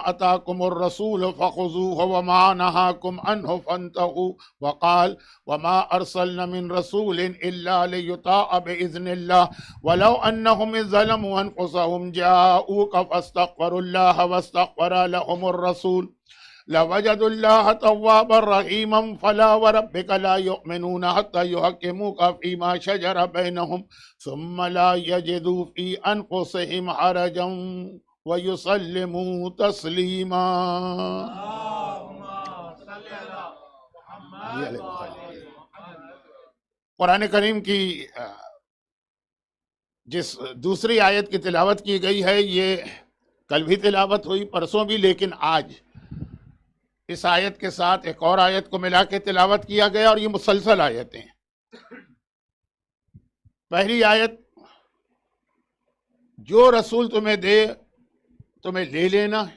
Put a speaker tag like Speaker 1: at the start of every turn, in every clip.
Speaker 1: آتاکم الرسول فخذوہ وما نہاکم عنہ فانتہوا وقال وما ارسلنا من رسول الا لیطاع بإذن اللہ ولو انہم اذ ظلموا انفسہم جاؤوک فاستغفروا اللہ واستغفر لهم الرسول لوجدوا اللہ توابا رحیما فلا وربک لا یؤمنون حتی یحکموک فیما شجر بینہم ثم لا یجدوا فی انفسہم حرجا وَيُسَلِّمُوا تَسْلِيمًا. قرآن کریم کی جس دوسری آیت کی تلاوت کی گئی ہے یہ کل بھی تلاوت ہوئی، پرسوں بھی، لیکن آج اس آیت کے ساتھ ایک اور آیت کو ملا کے تلاوت کیا گیا، اور یہ مسلسل آیتیں ہیں۔ پہلی آیت، جو رسول تمہیں دے تمہیں لے لینا ہے،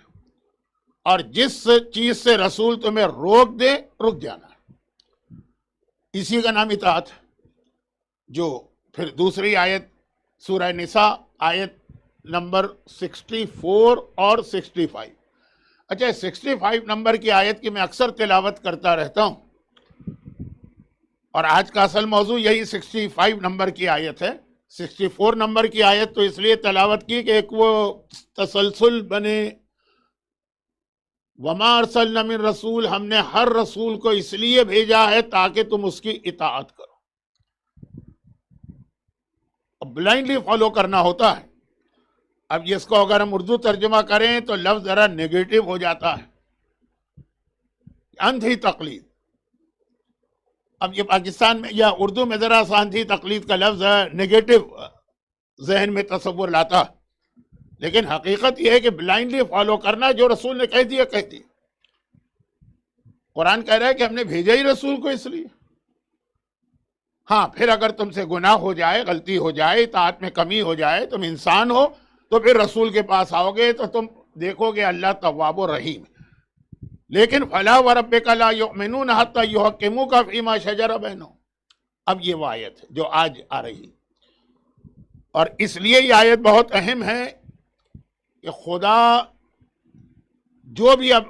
Speaker 1: اور جس چیز سے رسول تمہیں روک دے رک جانا ہے، اسی کا نام اطاعت ہے۔ جو پھر دوسری آیت سورہ نساء آیت نمبر 64 اور 65، اچھا 65 نمبر کی آیت کی میں اکثر تلاوت کرتا رہتا ہوں، اور آج کا اصل موضوع یہی 65 نمبر کی آیت ہے۔ 64 نمبر کی آیت تو اس لیے تلاوت کی کہ ایک وہ تسلسل بنے، وما ارسلنا من رسول، ہم نے ہر رسول کو اس لیے بھیجا ہے تاکہ تم اس کی اطاعت کرو۔ اب بلائنڈلی فالو کرنا ہوتا ہے۔ اب اس کو اگر ہم اردو ترجمہ کریں تو لفظ ذرا نیگیٹو ہو جاتا ہے، اندھی تقلید۔ اب یہ پاکستان میں یا اردو میں ذرا سا اندھی تقلید کا لفظ نیگیٹو ذہن میں تصور لاتا، لیکن حقیقت یہ ہے کہ بلائنڈلی فالو کرنا، جو رسول نے کہہ دیا کہہ دیا۔ قرآن کہہ رہا ہے کہ ہم نے بھیجا ہی رسول کو اس لیے۔ ہاں پھر اگر تم سے گناہ ہو جائے، غلطی ہو جائے، اطاعت میں کمی ہو جائے، تم انسان ہو، تو پھر رسول کے پاس آؤ گے تو تم دیکھو گے اللہ تواب و رحیم۔ لیکن فلا وربک لا یؤمنون حتی یحکموک فیما شجر بینہم، اب یہ وہ آیت ہے جو آج آ رہی ہے، اور اس لیے یہ آیت بہت اہم ہے کہ خدا جو بھی اب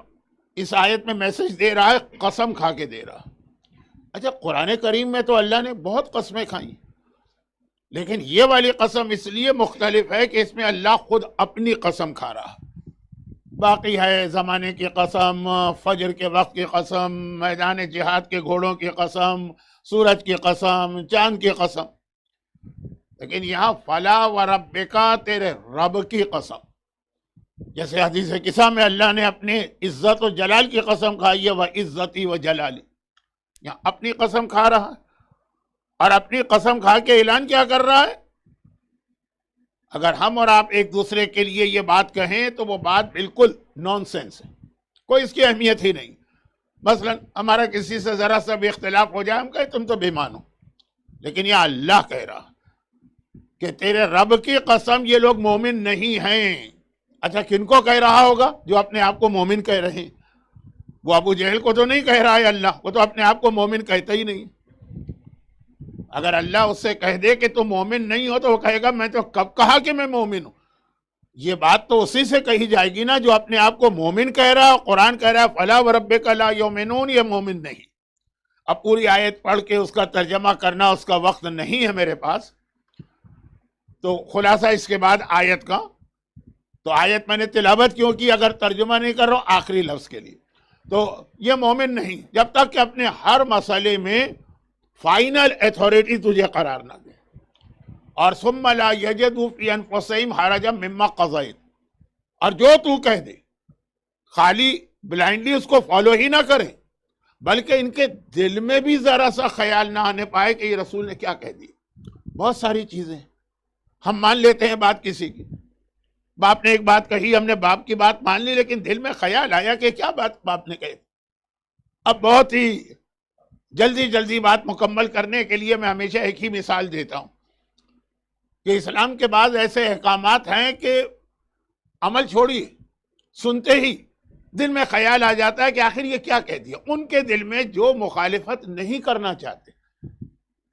Speaker 1: اس آیت میں میسج دے رہا ہے قسم کھا کے دے رہا۔ اچھا قرآن کریم میں تو اللہ نے بہت قسمیں کھائیں، لیکن یہ والی قسم اس لیے مختلف ہے کہ اس میں اللہ خود اپنی قسم کھا رہا۔ باقی ہے زمانے کی قسم، فجر کے وقت کی قسم، میدان جہاد کے گھوڑوں کی قسم، سورج کی قسم، چاند کی قسم، لیکن یہاں فلا وربکا، تیرے رب کی قسم۔ جیسے حدیث قصہ میں اللہ نے اپنے عزت و جلال کی قسم کھائی ہے، وَعِزَّتِي وَجَلَالِي، یہاں اپنی قسم کھا رہا ہے، اور اپنی قسم کھا کے اعلان کیا کر رہا ہے؟ اگر ہم اور آپ ایک دوسرے کے لیے یہ بات کہیں تو وہ بات بالکل نان سینس ہے، کوئی اس کی اہمیت ہی نہیں۔ مثلا ہمارا کسی سے ذرا سا بھی اختلاف ہو جائے، ہم کہیں تم تو بے مان ہو، لیکن یہ اللہ کہہ رہا کہ تیرے رب کی قسم یہ لوگ مومن نہیں ہیں۔ اچھا کن کو کہہ رہا ہوگا؟ جو اپنے آپ کو مومن کہہ رہے ہیں۔ وہ ابو جہل کو تو نہیں کہہ رہا ہے اللہ، وہ تو اپنے آپ کو مومن کہتا ہی نہیں۔ اگر اللہ اس سے کہہ دے کہ تم مومن نہیں ہو تو وہ کہے گا میں تو کب کہا کہ میں مومن ہوں۔ یہ بات تو اسی سے کہی جائے گی نا جو اپنے آپ کو مومن کہہ رہا ہے۔ قرآن کہہ رہا ہے فلا وربک لا یؤمنون، یہ مومن نہیں۔ اب پوری آیت پڑھ کے اس کا ترجمہ کرنا اس کا وقت نہیں ہے میرے پاس، تو خلاصہ اس کے بعد آیت کا، تو آیت میں نے تلاوت کیوں کی اگر ترجمہ نہیں کر رہا ہوں آخری لفظ کے لیے؟ تو یہ مومن نہیں جب تک کہ اپنے ہر مسئلے میں فائنل ایتھارٹی تجھے قرار نہ دے، اور ثم لا یجدوا فی انفسہم حرجا مما قضیت، اور جو تو کہہ دے خالی بلائنڈلی اس کو فالو ہی نہ کریں، بلکہ ان کے دل میں بھی ذرا سا خیال نہ آنے پائے کہ یہ رسول نے کیا کہہ دیا۔ بہت ساری چیزیں ہم مان لیتے ہیں بات کسی کی، باپ نے ایک بات کہی، ہم نے باپ کی بات مان لی، لیکن دل میں خیال آیا کہ کیا بات باپ نے کہی۔ اب بہت ہی جلدی بات مکمل کرنے کے لیے میں ہمیشہ ایک ہی مثال دیتا ہوں کہ اسلام کے بعض ایسے احکامات ہیں کہ عمل چھوڑیے، سنتے ہی دل میں خیال آ جاتا ہے کہ آخر یہ کیا کہہ دیا۔ ان کے دل میں جو مخالفت نہیں کرنا چاہتے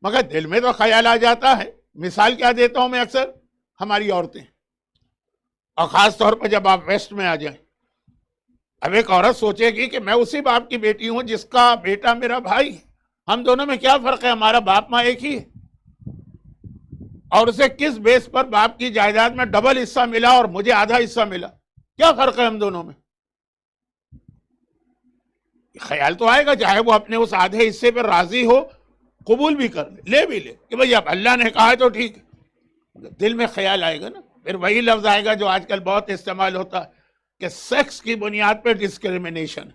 Speaker 1: مگر دل میں تو خیال آ جاتا ہے۔ مثال کیا دیتا ہوں میں اکثر، ہماری عورتیں، اور خاص طور پر جب آپ ویسٹ میں آ جائیں اب ایک عورت سوچے گی کہ میں اسی باپ کی بیٹی ہوں جس کا بیٹا میرا بھائی، ہم دونوں میں کیا فرق ہے، ہمارا باپ ماں ایک ہی ہے، اور اسے کس بیس پر باپ کی جائیداد میں ڈبل حصہ ملا اور مجھے آدھا حصہ ملا، کیا فرق ہے ہم دونوں میں؟ خیال تو آئے گا، چاہے وہ اپنے اس آدھے حصے پر راضی ہو، قبول بھی کر لے بھی لے کہ بھئی اب اللہ نے کہا ہے تو ٹھیک ہے، دل میں خیال آئے گا نا۔ پھر وہی لفظ آئے گا جو آج کل بہت استعمال ہوتا ہے کہ سیکس کی بنیاد پہ ڈسکریمنیشن،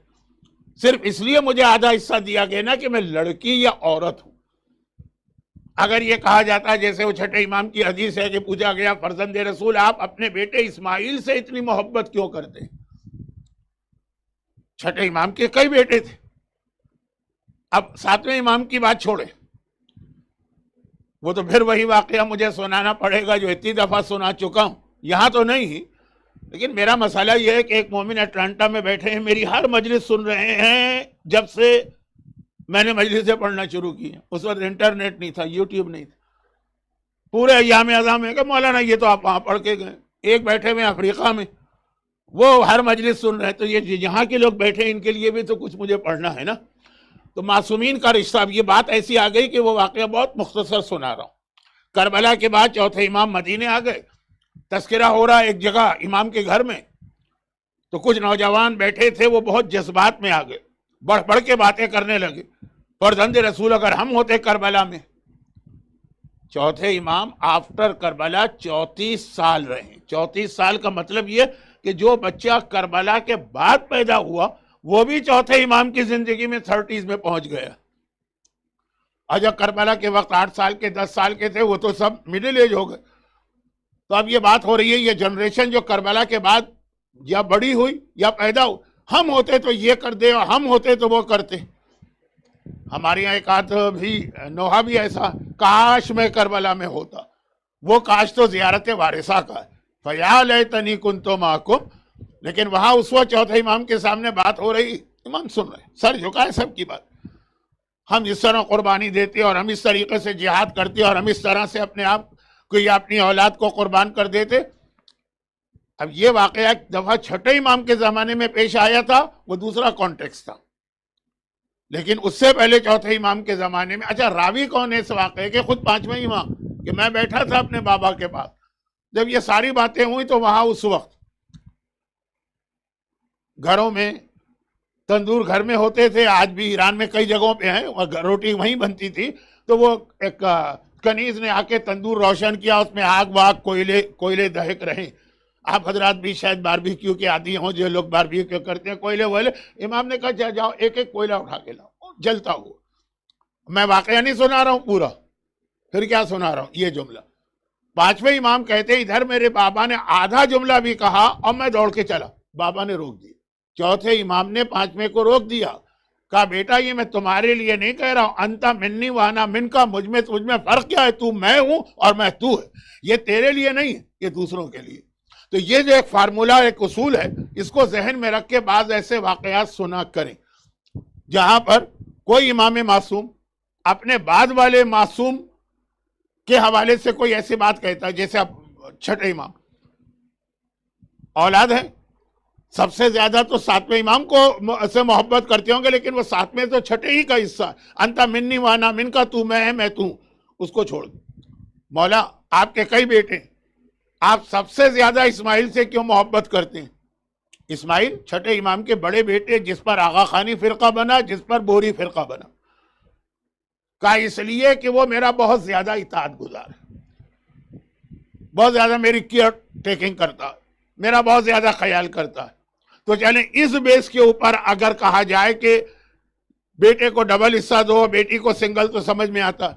Speaker 1: صرف اس لیے مجھے آدھا حصہ دیا گیا نا کہ میں لڑکی یا عورت ہوں۔ اگر یہ کہا جاتا ہے جیسے وہ چھٹے امام کی حدیث ہے کہ پوچھا گیا فرزند رسول آپ اپنے بیٹے اسماعیل سے اتنی محبت کیوں کرتے ہیں؟ چھٹے امام کے کئی بیٹے تھے، اب ساتویں امام کی بات چھوڑے، وہ تو پھر وہی واقعہ مجھے سنانا پڑے گا جو اتنی دفعہ سنا چکا ہوں، یہاں تو نہیں، لیکن میرا مسئلہ یہ ہے کہ ایک مومن اٹلانٹا میں بیٹھے ہیں، میری ہر مجلس سن رہے ہیں جب سے میں نے مجلسیں پڑھنا شروع کی ہیں، اس وقت انٹرنیٹ نہیں تھا، یوٹیوب نہیں تھا، پورے ایام اعظام ہے کہ مولانا یہ تو آپ وہاں پڑھ کے گئے، ایک بیٹھے ہوئے افریقہ میں، وہ ہر مجلس سن رہے ہیں، تو یہ یہاں کے لوگ بیٹھے ان کے لیے بھی تو کچھ مجھے پڑھنا ہے نا۔ تو معصومین کا رشتہ، اب یہ بات ایسی آ گئی کہ وہ واقعہ بہت مختصر سنا رہا ہوں۔ کربلا کے بعد چوتھے امام مدینے آ گئے، تذکرہ ہو رہا ایک جگہ امام کے گھر میں، تو کچھ نوجوان بیٹھے تھے، وہ بہت جذبات میں آ گئے، بڑھ بڑھ کے باتیں کرنے لگے، فرزند رسول اگر ہم ہوتے کربلا میں۔ چوتھے امام آفٹر کربلا 34 سال رہے، 34 سال کا مطلب یہ کہ جو بچہ کربلا کے بعد پیدا ہوا وہ بھی چوتھے امام کی زندگی میں 30s میں پہنچ گیا، اور جب کربلا کے وقت 8 سال کے 10 سال کے تھے وہ تو سب مڈل ایج ہو گئے۔ تو اب یہ بات ہو رہی ہے یہ جنریشن جو کربلا کے بعد یا بڑی ہوئی یا پیدا ہوئی، ہم ہوتے تو یہ کر دے اور ہم ہوتے تو وہ کرتے۔ ہمارے یہاں ایک آدھ بھی نوحہ بھی ایسا، کاش میں کربلا میں ہوتا، وہ کاش تو زیارت وارثہ کا ہے، فَيَا لَيْتَنِي كُنْتُ مَعَكُمْ، لیکن وہاں اس وقت چوتھے امام کے سامنے بات ہو رہی، امام سن رہے، سر جھکا ہے سب کی بات، ہم اس طرح قربانی دیتے اور ہم اس طریقے سے جہاد کرتے اور ہم اس طرح سے اپنے آپ کو یا اپنی اولاد کو قربان کر دیتے۔ اب یہ واقعہ ایک دفعہ چھٹے امام کے زمانے میں پیش آیا تھا، وہ دوسرا کانٹیکس تھا، لیکن اس سے پہلے چوتھے امام کے زمانے میں، اچھا راوی کون ہے اس واقعے کے؟ خود پانچویں امام، کہ میں بیٹھا تھا اپنے بابا کے پاس جب یہ ساری باتیں ہوئی، تو وہاں اس وقت گھروں میں تندور گھر میں ہوتے تھے، آج بھی ایران میں کئی جگہوں پہ ہیں، روٹی وہیں بنتی تھی، تو وہ ایک کنیز نے آ کے تندور روشن کیا، اس میں آگ واگ کوئلے دہک رہے۔ آپ حضرات بھی شاید باربیکیو کے عادی ہوں، جو لوگ باربیکیو کرتے ہیں، کوئلے وائلے، امام نے کہا جاؤ ایک ایک کوئلہ اٹھا کے لاؤ، جلتا ہوا۔ میں واقعہ نہیں سنا رہا ہوں پورا، پھر کیا سنا رہا ہوں، یہ جملہ پانچویں امام کہتے ادھر میرے بابا نے آدھا جملہ بھی کہا اور میں دوڑ کے چلا، بابا نے روک دیا، چوتھے امام نے پانچویں کو روک دیا، کہا بیٹا یہ میں تمہارے لیے نہیں کہہ رہا ہوں، انتا منی وانا من کا، مجھ میں تجھ میں فرق کیا ہے، تو میں ہوں اور میں تو ہے، یہ تیرے لیے نہیں ہے، یہ دوسروں کے لیے۔ تو یہ جو ایک فارمولہ، ایک اصول ہے، اس کو ذہن میں رکھ کے بعض ایسے واقعات سنا کریں جہاں پر کوئی امام معصوم اپنے بعد والے معصوم کے حوالے سے کوئی ایسی بات کہتا ہے، جیسے اب چھٹے امام اولاد ہے، سب سے زیادہ تو ساتویں امام کو سے محبت کرتے ہوں گے، لیکن وہ ساتویں تو چھٹے ہی کا حصہ ہے، انتا منی وانا من کا، تو میں ہے میں تو، اس کو چھوڑ دیں۔ مولا آپ کے کئی بیٹے ہیں، آپ سب سے زیادہ اسماعیل سے کیوں محبت کرتے ہیں؟ اسماعیل چھٹے امام کے بڑے بیٹے، جس پر آغا خانی فرقہ بنا، جس پر بوری فرقہ بنا، کہا اس لیے کہ وہ میرا بہت زیادہ اطاعت گزار ہے، بہت زیادہ میری کیئر ٹیکنگ کرتا ہے، میرا بہت زیادہ خیال کرتا ہے۔ تو چلیں اس بیس کے اوپر اگر کہا جائے کہ بیٹے کو ڈبل حصہ دو، بیٹی کو سنگل، تو سمجھ میں آتا ہے،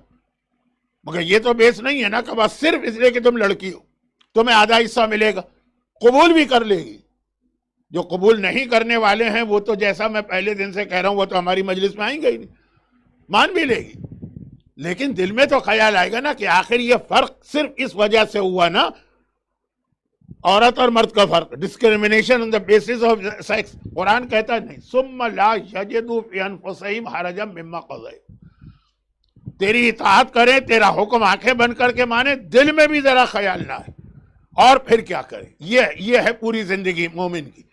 Speaker 1: مگر یہ تو بیس نہیں ہے نا کہ بس صرف اس لیے کہ تم لڑکی ہو تمہیں آدھا حصہ ملے گا، قبول بھی کر لے گی۔ جو قبول نہیں کرنے والے ہیں وہ تو جیسا میں پہلے دن سے کہہ رہا ہوں، وہ تو ہماری مجلس میں آئیں گے ہی نہیں، مان بھی لے گی، لیکن دل میں تو خیال آئے گا نا کہ آخر یہ فرق صرف اس وجہ سے ہوا نا، عورت اور مرد کا فرق، discrimination on the basis of sex. قرآن کہتا ہے نہیں، ثم لا یجدوا فی انفسہم حرجا مما قضیت، تیری اطاعت کریں، تیرا حکم آنکھیں بند کر کے مانے، دل میں بھی ذرا خیال نہ ہے، اور پھر کیا کرے۔ یہ ہے پوری زندگی مومن کی،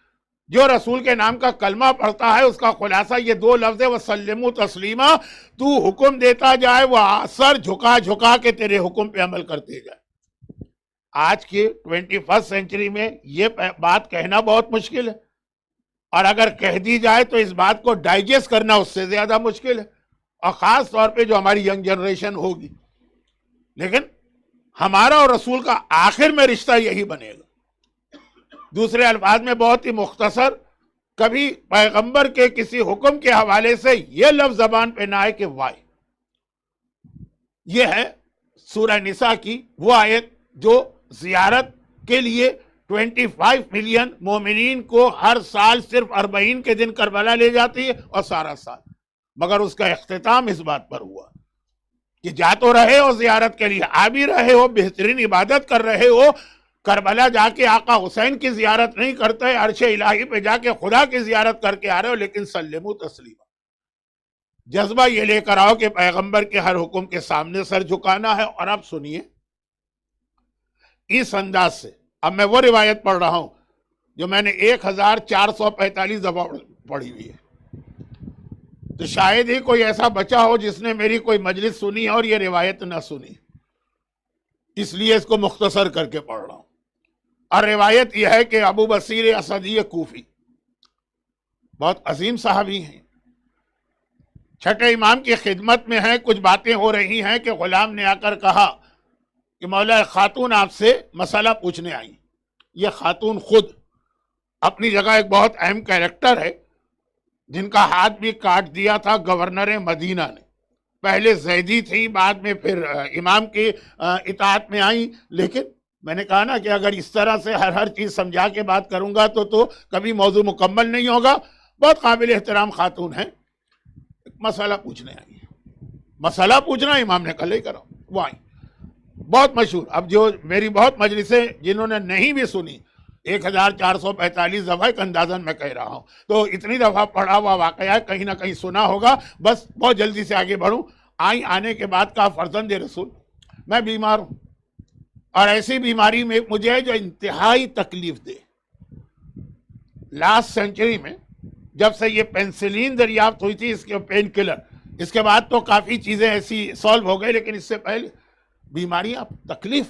Speaker 1: جو رسول کے نام کا کلمہ پڑھتا ہے اس کا خلاصہ یہ دو لفظ ہے، وسلموا تسلیما، تو حکم دیتا جائے وہ سر جھکا جھکا کے تیرے حکم پہ عمل کرتے جائے۔ آج کی 21 سینچری میں یہ بات کہنا بہت مشکل ہے، اور اگر کہہ دی جائے تو اس بات کو ڈائجسٹ کرنا اس سے زیادہ مشکل ہے، اور خاص طور پہ جو ہماری ینگ جنریشن ہوگی۔ لیکن ہمارا اور رسول کا آخر میں رشتہ یہی بنے گا۔ دوسرے الفاظ میں بہت ہی مختصر، کبھی پیغمبر کے کسی حکم کے حوالے سے یہ لفظ زبان پہ نہ آئے کہ وائی۔ یہ ہے سورہ نساء کی وہ آیت جو زیارت کے لیے 25 ملین مومنین کو ہر سال صرف 40 کے دن کربلا لے جاتی ہے، اور سارا سال، مگر اس کا اختتام اس بات پر ہوا کہ جا تو رہے ہو زیارت کے لیے، آ بھی رہے ہو، بہترین عبادت کر رہے ہو، کربلا جا کے آقا حسین کی زیارت نہیں کرتے، عرش الہی پہ جا کے خدا کی زیارت کر کے آ رہے ہو، لیکن سلموا تسلیما، جذبہ یہ لے کر آؤ کہ پیغمبر کے ہر حکم کے سامنے سر جھکانا ہے۔ اور اب سنیے اس انداز سے، اب میں وہ روایت پڑھ رہا ہوں جو میں نے 1445 دفعہ پڑھی ہوئی ہے، تو شاید ہی کوئی ایسا بچہ ہو جس نے میری کوئی مجلس سنی اور یہ روایت نہ سنی، اس لیے اس کو مختصر کر کے پڑھ رہا ہوں۔ اور روایت یہ ہے کہ ابو بصیر اسدی کوفی بہت عظیم صحابی ہیں، چھٹے امام کی خدمت میں ہیں، کچھ باتیں ہو رہی ہیں کہ غلام نے آ کر کہا کہ مولا خاتون آپ سے مسئلہ پوچھنے آئی۔ یہ خاتون خود اپنی جگہ ایک بہت اہم کیریکٹر ہے، جن کا ہاتھ بھی کاٹ دیا تھا گورنر مدینہ نے، پہلے زیدی تھی، بعد میں پھر امام کی اطاعت میں آئیں۔ لیکن میں نے کہا نا کہ اگر اس طرح سے ہر چیز سمجھا کے بات کروں گا تو کبھی موضوع مکمل نہیں ہوگا۔ بہت قابل احترام خاتون ہیں، مسئلہ پوچھنے آئی، مسئلہ پوچھنا امام نے کل ہی کرا، وہ آئی، بہت مشہور۔ اب جو میری بہت مجلسیں جنہوں نے نہیں بھی سنی، 1445 دفعہ ایک اندازن میں کہہ رہا ہوں، تو اتنی دفعہ پڑھا ہوا واقعہ ہے، کہیں نہ کہیں سنا ہوگا۔ بس بہت جلدی سے آگے بڑھوں۔ آنے کے بعد کہا فرزند رسول میں بیمار ہوں، اور ایسی بیماری میں مجھے جو انتہائی تکلیف دے۔ لاسٹ سینچری میں جب سے یہ پینسلین دریافت ہوئی تھی، اس کے پین کلر، اس کے بعد تو کافی چیزیں ایسی سالو ہو گئی، لیکن اس سے پہلے بیماریاں، تکلیف،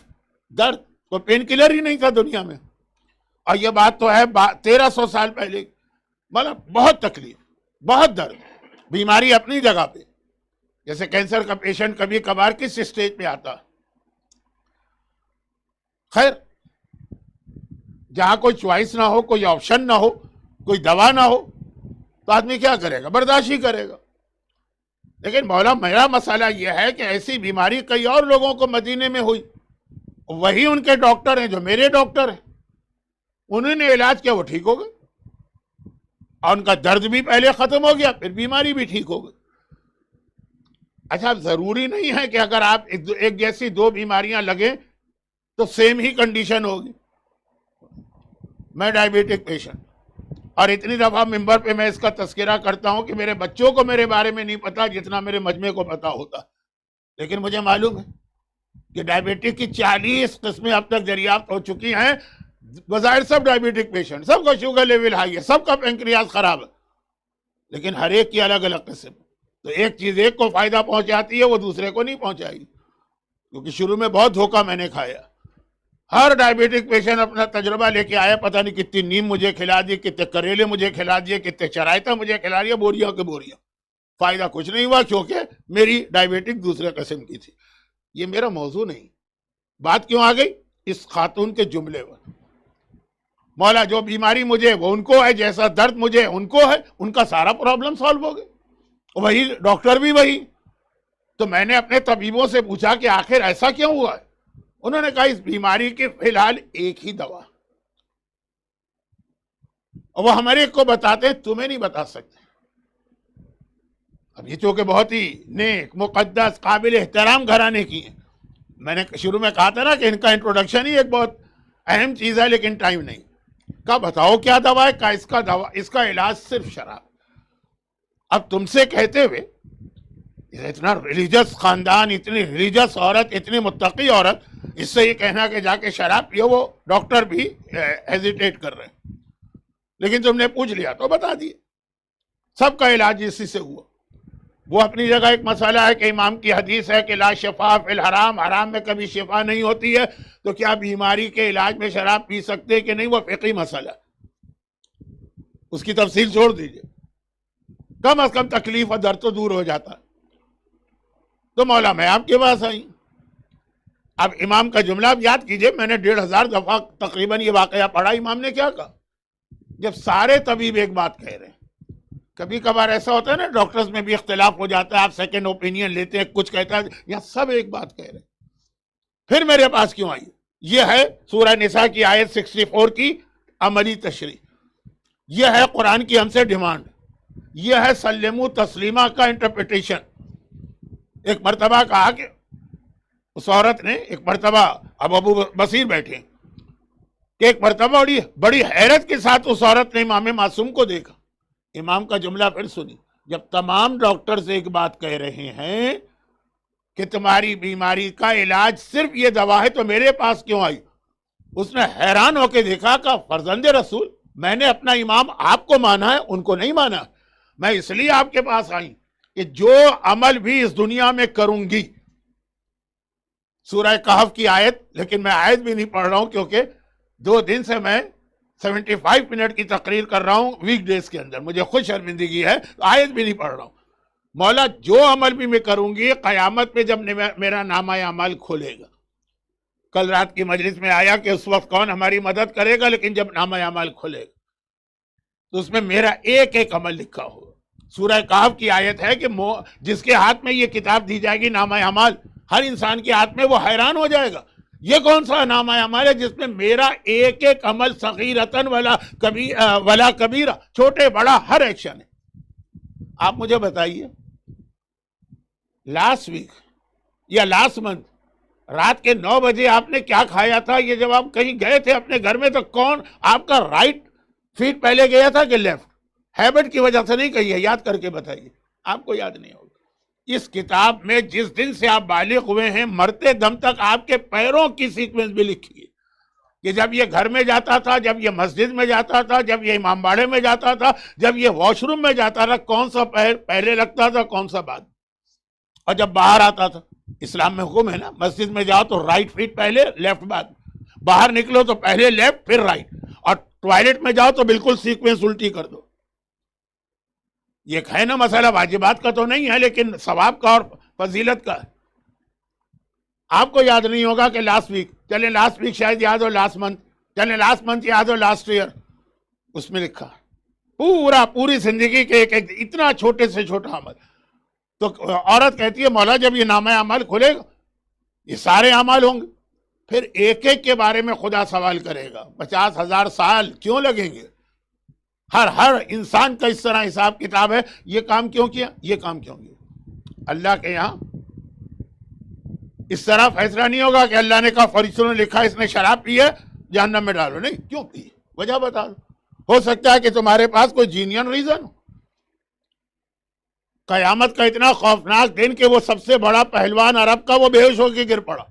Speaker 1: درد، کوئی پین کلر ہی نہیں تھا دنیا میں۔ اور یہ بات تو ہے 1300 سال پہلے، مطلب بہت تکلیف، بہت درد، بیماری اپنی جگہ پہ، جیسے کینسر کا پیشنٹ کبھی کبھار کس سٹیج پہ آتا۔ خیر، جہاں کوئی چوائس نہ ہو، کوئی آپشن نہ ہو، کوئی دوا نہ ہو، تو آدمی کیا کرے گا؟ برداشت ہی کرے گا۔ لیکن مولا میرا مسئلہ یہ ہے کہ ایسی بیماری کئی اور لوگوں کو مدینے میں ہوئی، وہی ان کے ڈاکٹر ہیں جو میرے ڈاکٹر ہیں، انہوں نے علاج کیا، وہ ٹھیک ہو گئے، اور ان کا درد بھی پہلے ختم ہو گیا، پھر بیماری بھی ٹھیک ہو گئی۔ اچھا، ضروری نہیں ہے کہ اگر آپ ایک جیسی دو بیماریاں لگیں تو سیم ہی کنڈیشن ہوگی۔ میں ڈائبیٹک پیشنٹ، اور اتنی دفعہ ممبر پہ میں اس کا تذکرہ کرتا ہوں کہ میرے بچوں کو میرے بارے میں نہیں پتا جتنا میرے مجمع کو پتا ہوتا، لیکن مجھے معلوم ہے کہ ڈائبیٹک کی 40 قسمیں اب تک دریافت ہو چکی ہیں۔ بظاہر سب ڈائبیٹک پیشنٹ، سب کا شوگر لیول ہائی ہے، سب کا پینکریاس خراب ہے، لیکن ہر ایک کی الگ الگ قسم۔ تو ایک چیز ایک کو فائدہ پہنچاتی ہے، وہ دوسرے کو نہیں پہنچائے گی، کیونکہ شروع میں بہت دھوکہ میں نے کھایا۔ ہر ڈائبیٹک پیشنٹ اپنا تجربہ لے کے آیا، پتہ نہیں کتنی نیم مجھے کھلا دی، کتنے کریلے مجھے کھلا دیے، کتنے چرائتا مجھے کھلا دیا، بوریاں کے بوریاں، فائدہ کچھ نہیں ہوا، کیونکہ میری ڈائبیٹک دوسرے قسم کی تھی۔ یہ میرا موضوع نہیں، بات کیوں آ گئی؟ اس خاتون کے جملے پر۔ مولا جو بیماری مجھے وہ ان کو ہے، جیسا درد مجھے ان کو ہے، ان کا سارا پرابلم سالو ہو گیا، وہی ڈاکٹر بھی وہی۔ تو میں نے اپنے طبیبوں سے پوچھا کہ آخر ایسا کیوں ہوا ہے؟ انہوں نے کہا اس بیماری کی فی الحال ایک ہی دوا، اور وہ ہمارے کو بتاتے ہیں، تمہیں نہیں بتا سکتے۔ اب یہ چونکہ بہت ہی نیک، مقدس، قابل احترام گھرانے کی ہیں، میں نے شروع میں کہا تھا نا کہ ان کا انٹروڈکشن ہی ایک بہت اہم چیز ہے، لیکن ٹائم نہیں۔ کہا بتاؤ کیا دوا ہے؟ کہا اس کا علاج صرف شراب۔ اب تم سے کہتے ہوئے، اتنا ریلیجس خاندان، اتنی ریلیجس عورت، اتنی متقی عورت، اس سے یہ کہنا کہ جا کے شراب پیو، وہ ڈاکٹر بھی ہیزیٹیٹ کر رہے ہیں۔ لیکن تم نے پوچھ لیا تو بتا دیے. سب کا علاج اسی سے ہوا. وہ اپنی جگہ ایک مسئلہ ہے کہ امام کی حدیث ہے کہ لا شفا فی الحرام، حرام میں کبھی شفا نہیں ہوتی ہے، تو کیا بیماری کے علاج میں شراب پی سکتے کہ نہیں، وہ فقہی مسئلہ ہے، اس کی تفصیل چھوڑ دیجئے. کم از کم تکلیف اور درد تو دور ہو جاتا. تو مولا میں آپ کے پاس آئی. اب امام کا جملہ آپ یاد کیجئے، میں نے 1500 دفعہ تقریباً یہ واقعہ پڑھا. امام نے کیا کہا؟ جب سارے طبیب ایک بات کہہ رہے ہیں، کبھی کبھار ایسا ہوتا ہے نا ڈاکٹرز میں بھی اختلاف ہو جاتا ہے، آپ سیکنڈ اوپینین لیتے ہیں، کچھ کہتا ہے، یہاں سب ایک بات کہہ رہے ہیں. پھر میرے پاس کیوں آئی؟ یہ ہے سورہ نساء کی آیت 64 کی عملی تشریح. یہ ہے قرآن کی ہم سے ڈیمانڈ. یہ ہے سلموا تسلیما کا انٹرپریٹیشن. ایک مرتبہ کہا کہ اس عورت نے ایک مرتبہ، اب ابو بصیر بیٹھے کہ ایک مرتبہ بڑی حیرت کے ساتھ اس عورت نے امام معصوم کو دیکھا. امام کا جملہ پھر سنی. جب تمام ڈاکٹرز ایک بات کہہ رہے ہیں کہ تمہاری بیماری کا علاج صرف یہ دوا ہے تو میرے پاس کیوں آئی؟ اس نے حیران ہو کے دیکھا کہ فرزند رسول، میں نے اپنا امام آپ کو مانا ہے، ان کو نہیں مانا. میں اس لیے آپ کے پاس آئی کہ جو عمل بھی اس دنیا میں کروں گی، سورہ کہف کی آیت، لیکن میں آیت بھی نہیں پڑھ رہا ہوں کیونکہ 2 دن سے میں 75 منٹ کی تقریر کر رہا ہوں ویک ڈیز کے اندر، مجھے خود شرمندگی ہے، آیت بھی نہیں پڑھ رہا ہوں. مولا جو عمل بھی میں کروں گی قیامت پہ جب میرا نامہ اعمال کھولے گا، کل رات کی مجلس میں آیا کہ اس وقت کون ہماری مدد کرے گا، لیکن جب نامہ اعمال کھولے گا تو اس میں میرا ایک ایک عمل لکھا ہوگا. سورہ کہف کی آیت ہے کہ جس کے ہاتھ میں یہ کتاب دی جائے گی نامہ اعمال، ہر انسان کے ہاتھ میں، وہ حیران ہو جائے گا یہ کون سا نامہ اعمال ہے جس میں میرا ایک ایک عمل صغیرتن ولا کبیرہ، چھوٹے بڑا ہر ایکشن ہے. آپ مجھے بتائیے لاسٹ ویک یا لاسٹ منتھ رات کے 9 بجے آپ نے کیا کھایا تھا؟ یہ جب آپ کہیں گئے تھے اپنے گھر میں تو کون آپ کا رائٹ فیٹ پہلے گیا تھا کہ لیفٹ؟ ہیبٹ کی وجہ سے نہیں کہیے، یاد کر کے بتائیے، آپ کو یاد نہیں ہوگا. اس کتاب میں جس دن سے آپ بالغ ہوئے ہیں مرتے دم تک آپ کے پیروں کی سیکوینس بھی لکھی ہے کہ جب یہ گھر میں جاتا تھا، جب یہ مسجد میں جاتا تھا، جب یہ امام باڑے میں جاتا تھا، جب یہ واش روم میں جاتا تھا، کون سا پیر پہلے لگتا تھا، کون سا بعد. اور جب باہر آتا تھا، اسلام میں حکم ہے نا، مسجد میں جاؤ تو رائٹ فیٹ پہلے لیفٹ بعد، باہر نکلو تو پہلے لیفٹ پھر رائٹ، اور ٹوائلٹ میں جاؤ تو بالکل سیکوینس الٹی کر دو. یہ ہے نا مسئلہ، واجبات کا تو نہیں ہے لیکن ثواب کا اور فضیلت کا ہے. آپ کو یاد نہیں ہوگا کہ لاسٹ ویک، چلیں لاسٹ ویک شاید یاد ہو، لاسٹ منتھ چلیں لاسٹ منتھ یاد ہو، لاسٹ ایئر اس میں لکھا پوری زندگی کے ایک اتنا چھوٹے سے چھوٹا عمل. تو عورت کہتی ہے مولا جب یہ نامہ اعمال کھلے گا یہ سارے اعمال ہوں گے، پھر ایک ایک کے بارے میں خدا سوال کرے گا. 50,000 سال کیوں لگیں گے؟ ہر انسان کا اس طرح حساب کتاب ہے. یہ کام کیوں کیا، یہ کام کیوں کیا؟ اللہ کے یہاں اس طرح فیصلہ نہیں ہوگا کہ اللہ نے کہا فرشتوں نے لکھا اس نے شراب پی ہے جہنم میں ڈالو. نہیں، کیوں پی؟ وجہ بتا دو. ہو سکتا ہے کہ تمہارے پاس کوئی جینین ریزن ہو. قیامت کا اتنا خوفناک دن کہ وہ سب سے بڑا پہلوان عرب کا وہ بے ہوش ہو کے گر پڑا،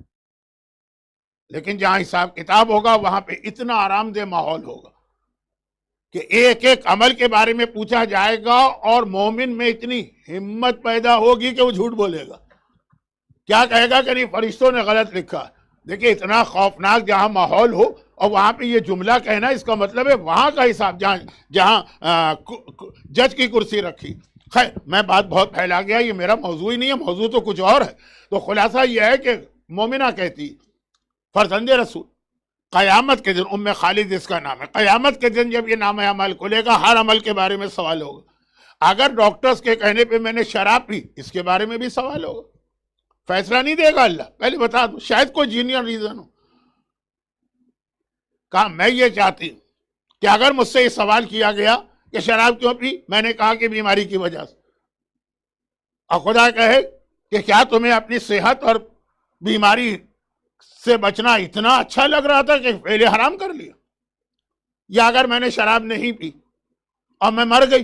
Speaker 1: لیکن جہاں حساب کتاب ہوگا وہاں پہ اتنا آرام دہ ماحول ہوگا کہ ایک ایک عمل کے بارے میں پوچھا جائے گا، اور مومن میں اتنی ہمت پیدا ہوگی کہ وہ جھوٹ بولے گا. کیا کہے گا کہ نہیں فرشتوں نے غلط لکھا. دیکھیں اتنا خوفناک جہاں ماحول ہو اور وہاں پہ یہ جملہ کہنا، اس کا مطلب ہے وہاں کا حساب، جہاں جج کی کرسی رکھی. خیر میں بات بہت پھیلا گیا، یہ میرا موضوع ہی نہیں ہے، موضوع تو کچھ اور ہے. تو خلاصہ یہ ہے کہ مومنہ کہتی فرزند رسول قیامت کے دن، ام خالد اس کا نام ہے، قیامت کے دن جب یہ نامہ اعمال کھلے گا ہر عمل کے بارے میں سوال ہوگا. اگر ڈاکٹرز کے کہنے پہ میں نے شراب پی، اس کے بارے میں بھی سوال ہوگا. فیصلہ نہیں دے گا اللہ، پہلے بتا دو، شاید کوئی جینئر ریزن ہو. کہا میں یہ چاہتی ہوں کہ اگر مجھ سے یہ سوال کیا گیا کہ شراب کیوں پی، میں نے کہا کہ بیماری کی وجہ سے، اور خدا کہے کہ کیا تمہیں اپنی صحت اور بیماری سے بچنا اتنا اچھا لگ رہا تھا کہ پہلے حرام کر لیا. یا اگر میں نے شراب نہیں پی اور میں مر گئی،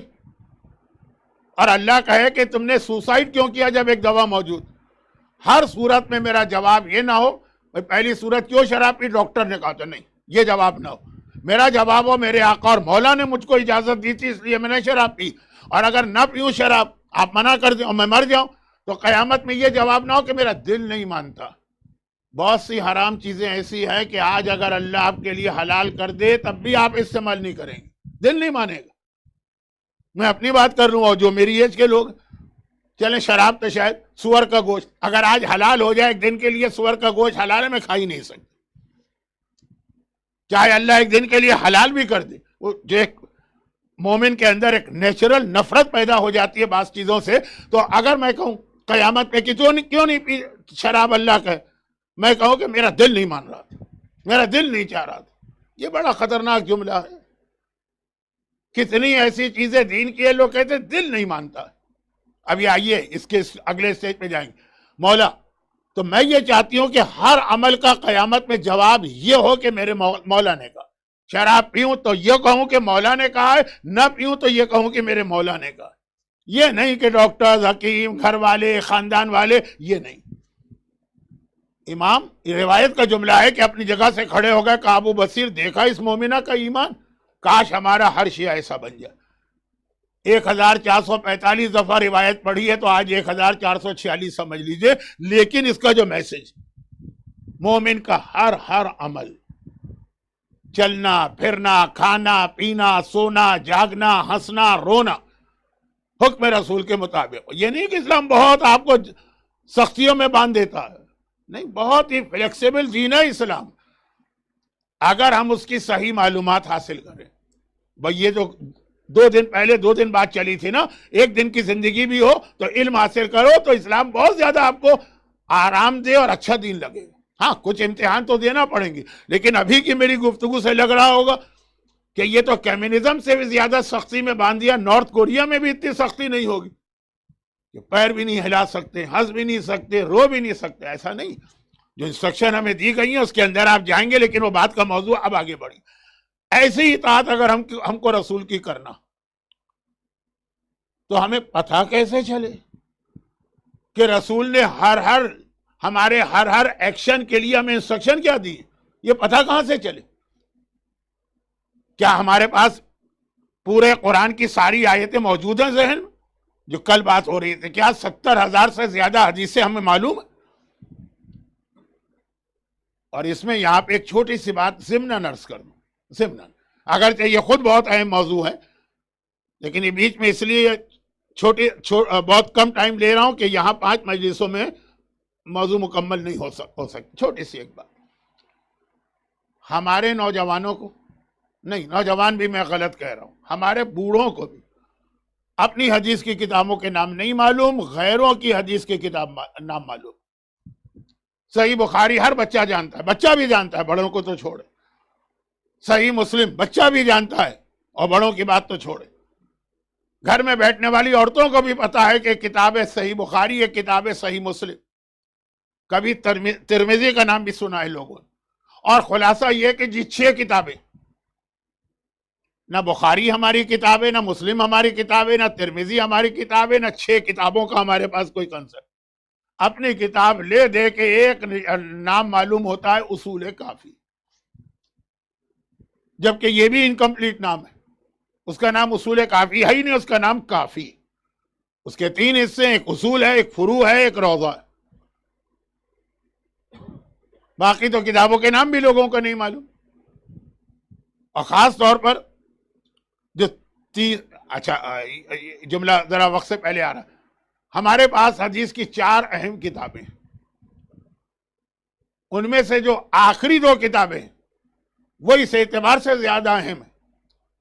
Speaker 1: اور اللہ کہے کہ تم نے سوسائڈ کیوں کیا جب ایک دوا موجود. ہر صورت میں میرا جواب یہ نہ ہو پہلی صورت کیوں شراب پی، ڈاکٹر نے کہا تو نہیں، یہ جواب نہ ہو. میرا جواب ہو میرے آقا اور مولا نے مجھ کو اجازت دی تھی اس لیے میں نے شراب پی، اور اگر نہ پیوں شراب، آپ منع کر دیں اور میں مر جاؤں، تو قیامت میں یہ جواب نہ ہو کہ میرا دل نہیں مانتا۔ بہت سی حرام چیزیں ایسی ہیں کہ آج اگر اللہ آپ کے لیے حلال کر دے تب بھی آپ استعمال نہیں کریں گے، دل نہیں مانے گا۔ میں اپنی بات کر رہا ہوں، اور جو میری ایج کے لوگ، چلیں شراب تو شاید، سور کا گوشت اگر آج حلال ہو جائے ایک دن کے لیے، سور کا گوشت حلال ہے، میں کھا ہی نہیں سکتا، چاہے اللہ ایک دن کے لیے حلال بھی کر دے۔ وہ جو ایک مومن کے اندر ایک نیچرل نفرت پیدا ہو جاتی ہے بعض چیزوں سے، تو اگر میں کہوں قیامت میں کہ کیوں نہیں پی شراب اللہ کا ہے، میں کہوں کہ میرا دل نہیں مان رہا تھا، میرا دل نہیں چاہ رہا تھا، یہ بڑا خطرناک جملہ ہے۔ کتنی ایسی چیزیں دین کی ہے لوگ کہتے ہیں دل نہیں مانتا۔ ابھی آئیے اس کے اگلے سٹیج پہ جائیں گے۔ مولا، تو میں یہ چاہتی ہوں کہ ہر عمل کا قیامت میں جواب یہ ہو کہ میرے مولا نے کہا۔ شراب پیوں تو یہ کہوں کہ مولا نے کہا ہے، نہ پیوں تو یہ کہوں کہ میرے مولا نے کہا۔ یہ نہیں کہ ڈاکٹر، حکیم، گھر والے، خاندان والے، یہ نہیں۔ امام روایت کا جملہ ہے کہ اپنی جگہ سے کھڑے ہو گئے کہ ابو بصیر دیکھا اس مومنہ کا ایمان، کاش ہمارا ہر شیعہ ایسا بن جائے۔ 1445 دفعہ روایت پڑھی ہے تو آج 1446 سمجھ لیجئے، لیکن اس کا جو میسج، مومن کا ہر عمل، چلنا پھرنا، کھانا پینا، سونا جاگنا، ہنسنا رونا، حکم رسول کے مطابق۔ یہ نہیں کہ اسلام بہت آپ کو سختیوں میں باندھ دیتا ہے، نہیں، بہت ہی فلیکسیبل دین ہے اسلام، اگر ہم اس کی صحیح معلومات حاصل کریں۔ بھئی یہ جو 2 دن پہلے 2 دن بعد چلی تھی نا، ایک دن کی زندگی بھی ہو تو علم حاصل کرو تو اسلام بہت زیادہ آپ کو آرام دہ اور اچھا دین لگے گا۔ ہاں کچھ امتحان تو دینا پڑیں گے، لیکن ابھی کی میری گفتگو سے لگ رہا ہوگا کہ یہ تو کمیونزم سے بھی زیادہ سختی میں باندھ دیا۔ نارتھ کوریا میں بھی اتنی سختی نہیں ہوگی کہ پیر بھی نہیں ہلا سکتے، ہنس بھی نہیں سکتے، رو بھی نہیں سکتے، ایسا نہیں۔ جو انسٹرکشن ہمیں دی گئی ہیں اس کے اندر آپ جائیں گے، لیکن وہ بات کا موضوع اب آگے بڑھی۔ ایسی اطاعت اگر ہم کو رسول کی کرنا، تو ہمیں پتہ کیسے چلے کہ رسول نے ہمارے ہر ایکشن کے لیے ہمیں انسٹرکشن کیا دی؟ یہ پتہ کہاں سے چلے؟ کیا ہمارے پاس پورے قرآن کی ساری آیتیں موجود ہیں ذہن میں؟ جو کل بات ہو رہی تھی، کیا 70,000 سے زیادہ حدیثیں ہمیں معلوم ہیں؟ اور اس میں یہاں پہ ایک چھوٹی سی بات ضمناً عرض کر دوں، ضمناً، اگرچہ یہ خود بہت اہم موضوع ہے، لیکن یہ بیچ میں اس لیے بہت کم ٹائم لے رہا ہوں کہ یہاں 5 مجلسوں میں موضوع مکمل نہیں ہو سکتی۔ چھوٹی سی ایک بات، ہمارے نوجوانوں کو نہیں، نوجوان بھی میں غلط کہہ رہا ہوں، ہمارے بوڑھوں کو بھی اپنی حدیث کی کتابوں کے نام نہیں معلوم، غیروں کی حدیث کی کتاب نام معلوم۔ صحیح بخاری ہر بچہ جانتا ہے، بچہ بھی جانتا ہے، بڑوں کو تو چھوڑے۔ صحیح مسلم بچہ بھی جانتا ہے، اور بڑوں کی بات تو چھوڑے۔ گھر میں بیٹھنے والی عورتوں کو بھی پتا ہے کہ کتاب صحیح بخاری ہے، کتاب صحیح مسلم، کبھی ترمذی کا نام بھی سنا ہے لوگوں نے۔ اور خلاصہ یہ کہ جی 6 کتابیں، نہ بخاری ہماری کتاب ہے، نہ مسلم ہماری کتاب ہے، نہ ترمذی ہماری کتاب ہے، نہ 6 کتابوں کا ہمارے پاس کوئی کنسپٹ۔ اپنی کتاب لے دے کے ایک نام معلوم ہوتا ہے اصول کافی، جبکہ یہ بھی انکمپلیٹ نام ہے، اس کا نام اصول کافی ہے ہی نہیں، اس کا نام کافی۔ اس کے 3 حصے، ایک اصول ہے، ایک فروع ہے، ایک روضہ ہے۔ باقی تو کتابوں کے نام بھی لوگوں کو نہیں معلوم۔ اور خاص طور پر جو اچھا جملہ ذرا وقت سے پہلے آ رہا ہے، ہمارے پاس حدیث کی 4 اہم کتابیں ہیں، ان میں سے جو آخری 2 کتابیں ہیں وہ اس اعتبار سے زیادہ اہم ہیں۔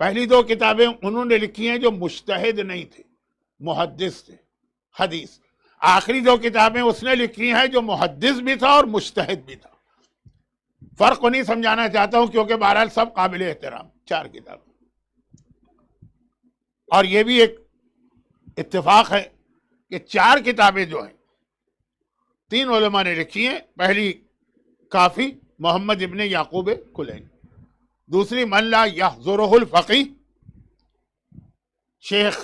Speaker 1: پہلی 2 کتابیں انہوں نے لکھی ہیں جو مجتہد نہیں تھے، محدث تھے، حدیث۔ آخری 2 کتابیں اس نے لکھی ہیں جو محدث بھی تھا اور مجتہد بھی تھا۔ فرق کو نہیں سمجھانا چاہتا ہوں کیونکہ بہرحال سب قابل احترام 4 کتابیں۔ اور یہ بھی ایک اتفاق ہے کہ 4 کتابیں جو ہیں 3 علماء نے لکھی ہیں۔ پہلی کافی محمد ابن یعقوب کلینی، دوسری من لا یحضرہ الفقیہ شیخ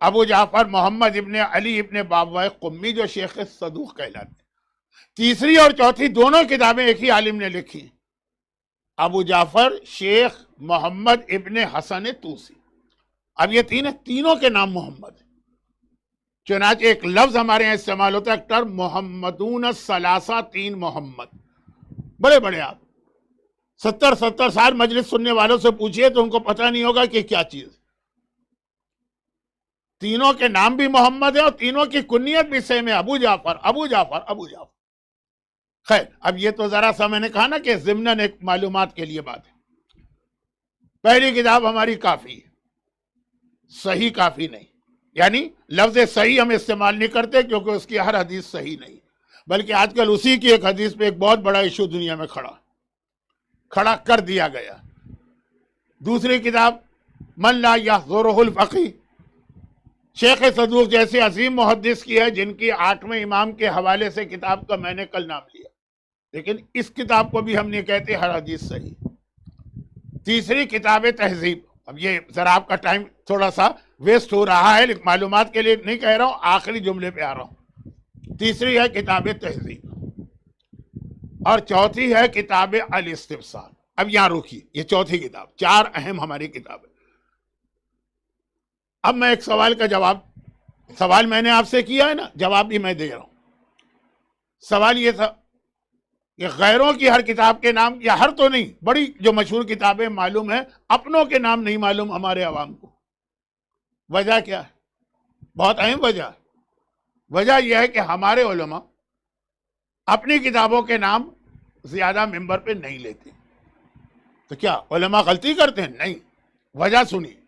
Speaker 1: ابو جعفر محمد ابن علی ابن بابوائے قمی جو شیخ صدوق کہلاتے ہیں، تیسری اور چوتھی دونوں کتابیں ایک ہی عالم نے لکھی ہیں، ابو جعفر شیخ محمد ابن حسن توسی. اب یہ تینوں کے نام محمد. چنانچہ ایک لفظ ہمارے یہاں استعمال ہوتا ہے ٹرم محمدون الثلاثہ، 3 محمد. بڑے بڑے آپ 70 سال مجلس سننے والوں سے پوچھئے تو ان کو پتہ نہیں ہوگا کہ کیا چیز. تینوں کے نام بھی محمد ہے اور تینوں کی کنیت بھی سیم ہے، ابو جعفر ابو جعفر ابو جعفر. خیر، اب یہ تو ذرا سا میں نے کہا نا کہ ضمناً ایک معلومات کے لیے بات ہے. پہلی کتاب ہماری کافی ہے، صحیح کافی نہیں. یعنی لفظ صحیح ہم استعمال نہیں کرتے کیونکہ اس کی ہر حدیث صحیح نہیں، بلکہ آج کل اسی کی ایک حدیث پہ ایک بہت بڑا ایشو دنیا میں کھڑا کر دیا گیا. دوسری کتاب من لا یحضرہ الفقیہ، شیخ صدوق جیسے عظیم محدث کی ہے، جن کی 8ویں امام کے حوالے سے کتاب کا میں نے کل نام لیا، لیکن اس کتاب کو بھی ہم نہیں کہتے ہر حدیث صحیح. تیسری کتاب تہذیب. اب یہ ذرا آپ کا ٹائم تھوڑا سا ویسٹ ہو رہا ہے، معلومات کے لیے نہیں کہہ رہا ہوں، آخری جملے پہ آ رہا ہوں. تیسری ہے کتاب تہذیب اور چوتھی ہے کتاب الاستبصار. اب یہاں روکیے، یہ چوتھی کتاب. 4 اہم ہماری کتابیں. اب میں ایک سوال کا سوال میں نے آپ سے کیا ہے نا، جواب بھی میں دے رہا ہوں. سوال یہ تھا کہ غیروں کی ہر کتاب کے نام، یا ہر تو نہیں، بڑی جو مشہور کتابیں معلوم ہیں، اپنوں کے نام نہیں معلوم ہمارے عوام کو. وجہ کیا ہے؟ بہت اہم وجہ ہے. وجہ یہ ہے کہ ہمارے علماء اپنی کتابوں کے نام زیادہ ممبر پہ نہیں لیتے. تو کیا علماء غلطی کرتے ہیں؟ نہیں. وجہ سنیے.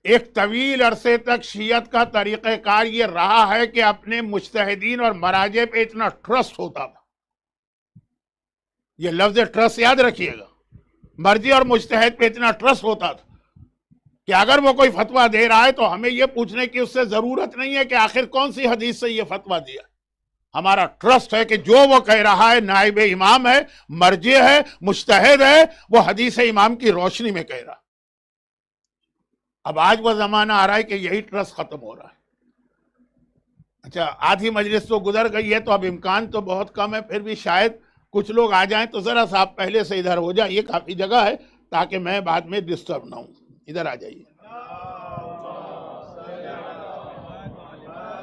Speaker 1: ایک طویل عرصے تک شیعت کا طریقہ کار یہ رہا ہے کہ اپنے مجتہدین اور مراجع پہ اتنا ٹرسٹ ہوتا تھا. یہ لفظ ٹرسٹ یاد رکھیے گا. مرجع اور مجتہد پہ اتنا ٹرسٹ ہوتا تھا کہ اگر وہ کوئی فتویٰ دے رہا ہے تو ہمیں یہ پوچھنے کی اس سے ضرورت نہیں ہے کہ آخر کون سی حدیث سے یہ فتویٰ دیا. ہمارا ٹرسٹ ہے کہ جو وہ کہہ رہا ہے نائب امام ہے، مرجع ہے، مجتہد ہے، وہ حدیث امام کی روشنی میں کہہ رہا. اب آج وہ زمانہ آ رہا ہے کہ یہی ٹرسٹ ختم ہو رہا ہے. اچھا، آدھی مجلس تو گزر گئی ہے، تو اب امکان تو بہت کم ہے، پھر بھی شاید کچھ لوگ آ جائیں تو ذرا سا آپ پہلے سے ادھر ہو جائیں. یہ کافی جگہ ہے تاکہ میں بعد میں ڈسٹرب نہ ہوں. ادھر آ جائیے.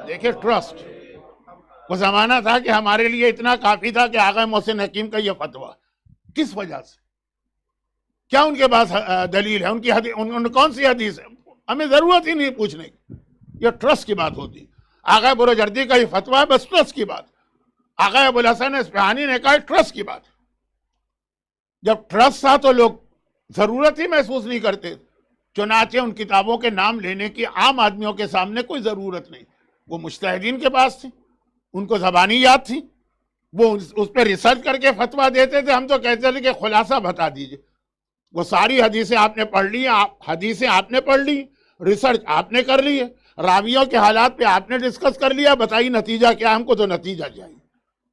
Speaker 1: دیکھیں، ٹرسٹ وہ زمانہ تھا کہ ہمارے لیے اتنا کافی تھا کہ آغا محسن حکیم کا یہ فتویٰ. کس وجہ سے؟ کیا ان کے پاس دلیل ہے؟ ان کی ان کون سی حدیث ہے؟ ہمیں ضرورت ہی نہیں پوچھنے کی. یہ ٹرسٹ کی بات ہوتی. آغا بروجردی کا یہ فتویٰ ہے، بس ٹرسٹ کی بات. آغا ابوالحسن اصفہانی نے کہا ٹرسٹ کی بات. جب ٹرسٹ تھا تو لوگ ضرورت ہی محسوس نہیں کرتے. چنانچہ ان کتابوں کے نام لینے کی عام آدمیوں کے سامنے کوئی ضرورت نہیں. وہ مجتہدین کے پاس تھی، ان کو زبانی یاد تھی، وہ اس پہ ریسرچ کر کے فتویٰ دیتے تھے. ہم تو کہتے تھے کہ خلاصہ بتا دیجئے. وہ ساری حدیثیں آپ نے پڑھ لی، حدیثیں آپ نے پڑھ لی، ریسرچ آپ نے کر لی ہے، راویوں کے حالات پہ آپ نے ڈسکس کر لیا، بتائیے نتیجہ کیا؟ ہم کو تو نتیجہ چاہیے.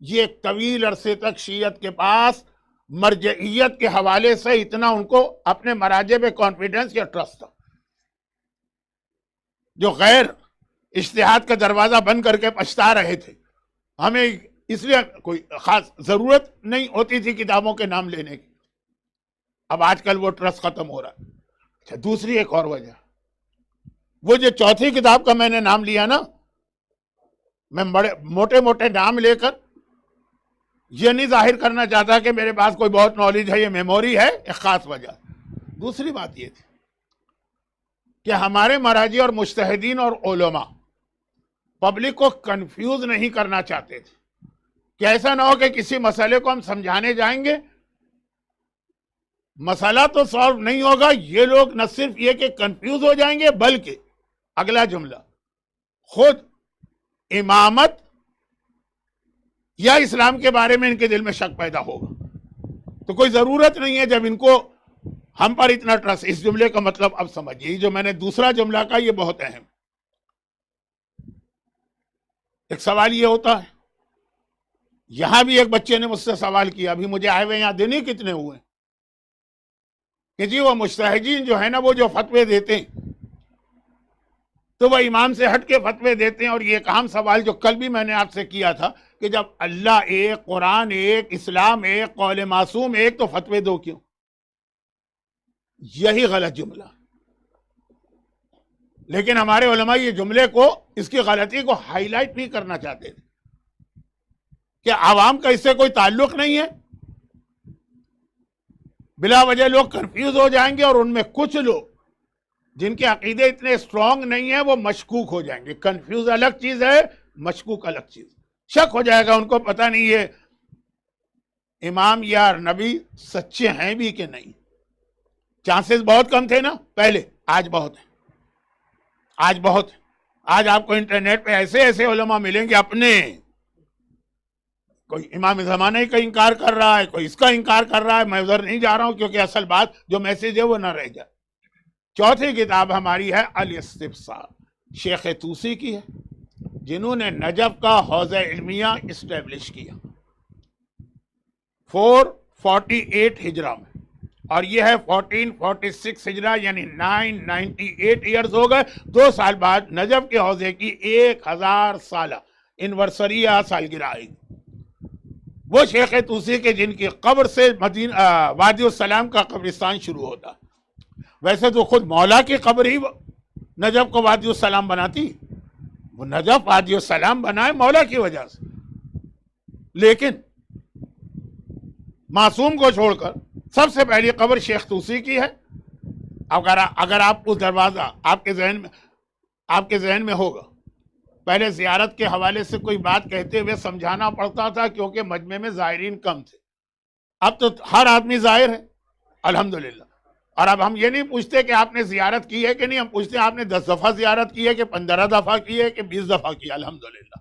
Speaker 1: یہ ایک طویل عرصے تک شیعت کے پاس مرجعیت کے حوالے سے اتنا ان کو اپنے مراجع پہ کانفیڈنس یا ٹرسٹ تھا. جو غیر اجتہاد کا دروازہ بند کر کے پچھتا رہے تھے، ہمیں اس لیے کوئی خاص ضرورت نہیں ہوتی تھی کتابوں کے نام لینے کی. اب آج کل وہ ٹرسٹ ختم ہو رہا ہے. اچھا، دوسری ایک اور وجہ، وہ جو چوتھی کتاب کا میں نے نام لیا نا، میں بڑے موٹے موٹے نام لے کر یہ نہیں ظاہر کرنا چاہتا کہ میرے پاس کوئی بہت نالج ہے، یہ میموری ہے. ایک خاص وجہ. دوسری بات یہ تھی کہ ہمارے مراجع اور مجتہدین اور علماء پبلک کو کنفیوز نہیں کرنا چاہتے تھے کہ ایسا نہ ہو کہ کسی مسئلے کو ہم سمجھانے جائیں گے، مسئلہ تو سالو نہیں ہوگا، یہ لوگ نہ صرف یہ کہ کنفیوز ہو جائیں گے، بلکہ اگلا جملہ خود امامت یا اسلام کے بارے میں ان کے دل میں شک پیدا ہوگا. تو کوئی ضرورت نہیں ہے جب ان کو ہم پر اتنا ٹرسٹ. اس جملے کا مطلب اب سمجھیے، جو میں نے دوسرا جملہ کہا یہ بہت اہم. ایک سوال یہ ہوتا ہے، یہاں بھی ایک بچے نے مجھ سے سوال کیا، ابھی مجھے آئے ہوئے یہاں دن ہی کتنے ہوئے، کہ جی وہ مجتہدین جو ہے نا، وہ جو فتوے دیتے ہیں تو وہ امام سے ہٹ کے فتوے دیتے ہیں. اور یہ ایک اہم سوال جو کل بھی میں نے آپ سے کیا تھا کہ جب اللہ ایک، قرآن ایک، اسلام ایک، قول معصوم ایک، تو فتوے دو کیوں؟ یہی غلط جملہ. لیکن ہمارے علماء یہ جملے کو، اس کی غلطی کو ہائی لائٹ نہیں کرنا چاہتے تھے کہ عوام کا اس سے کوئی تعلق نہیں ہے. بلا وجہ لوگ کنفیوز ہو جائیں گے، اور ان میں کچھ لوگ جن کے عقیدے اتنے اسٹرانگ نہیں ہیں وہ مشکوک ہو جائیں گے. کنفیوز الگ چیز ہے، مشکوک الگ چیز. شک ہو جائے گا ان کو، پتہ نہیں یہ امام یا نبی سچے ہیں بھی کہ نہیں. چانسز بہت کم تھے نا پہلے، آج بہت ہے. آج بہت ہے. آج آپ کو انٹرنیٹ پہ ایسے ایسے علماء ملیں گے اپنے، کوئی امام زمانے کا انکار کر رہا ہے، کوئی اس کا انکار کر رہا ہے. میں ادھر نہیں جا رہا ہوں کیونکہ اصل بات جو میسج ہے وہ نہ رہ جائے. چوتھی کتاب ہماری ہے الاستبصار، شیخ طوسی کی ہے، جنہوں نے نجف کا حوضہ علمیہ اسٹیبلش کیا 448 ہجرہ میں، اور یہ ہے 1446 ہجرہ، یعنی 998 ایئرز ہو گئے. 2 سال بعد نجف کے حوضے کی 1000 سالہ انورسری یا سالگرہ آئے گی. وہ شیخ طوسی کے جن کی قبر سے وادی السلام کا قبرستان شروع ہوتا. ویسے تو خود مولا کی قبر ہی نجف کو وادی السلام بناتی، وہ نجف وادی السلام بنائے مولا کی وجہ سے. لیکن معصوم کو چھوڑ کر سب سے پہلی قبر شیخ طوسی کی ہے. اگر آپ کو دروازہ آپ کے ذہن میں ہوگا، پہلے زیارت کے حوالے سے کوئی بات کہتے ہوئے سمجھانا پڑتا تھا کیونکہ مجمع میں زائرین کم تھے. اب تو ہر آدمی زائر ہے الحمدللہ. اور اب ہم یہ نہیں پوچھتے کہ آپ نے زیارت کی ہے کہ نہیں، ہم پوچھتے ہیں آپ نے 10 دفعہ زیارت کی ہے کہ 15 دفعہ کی ہے کہ 20 دفعہ کی ہے. الحمدللہ.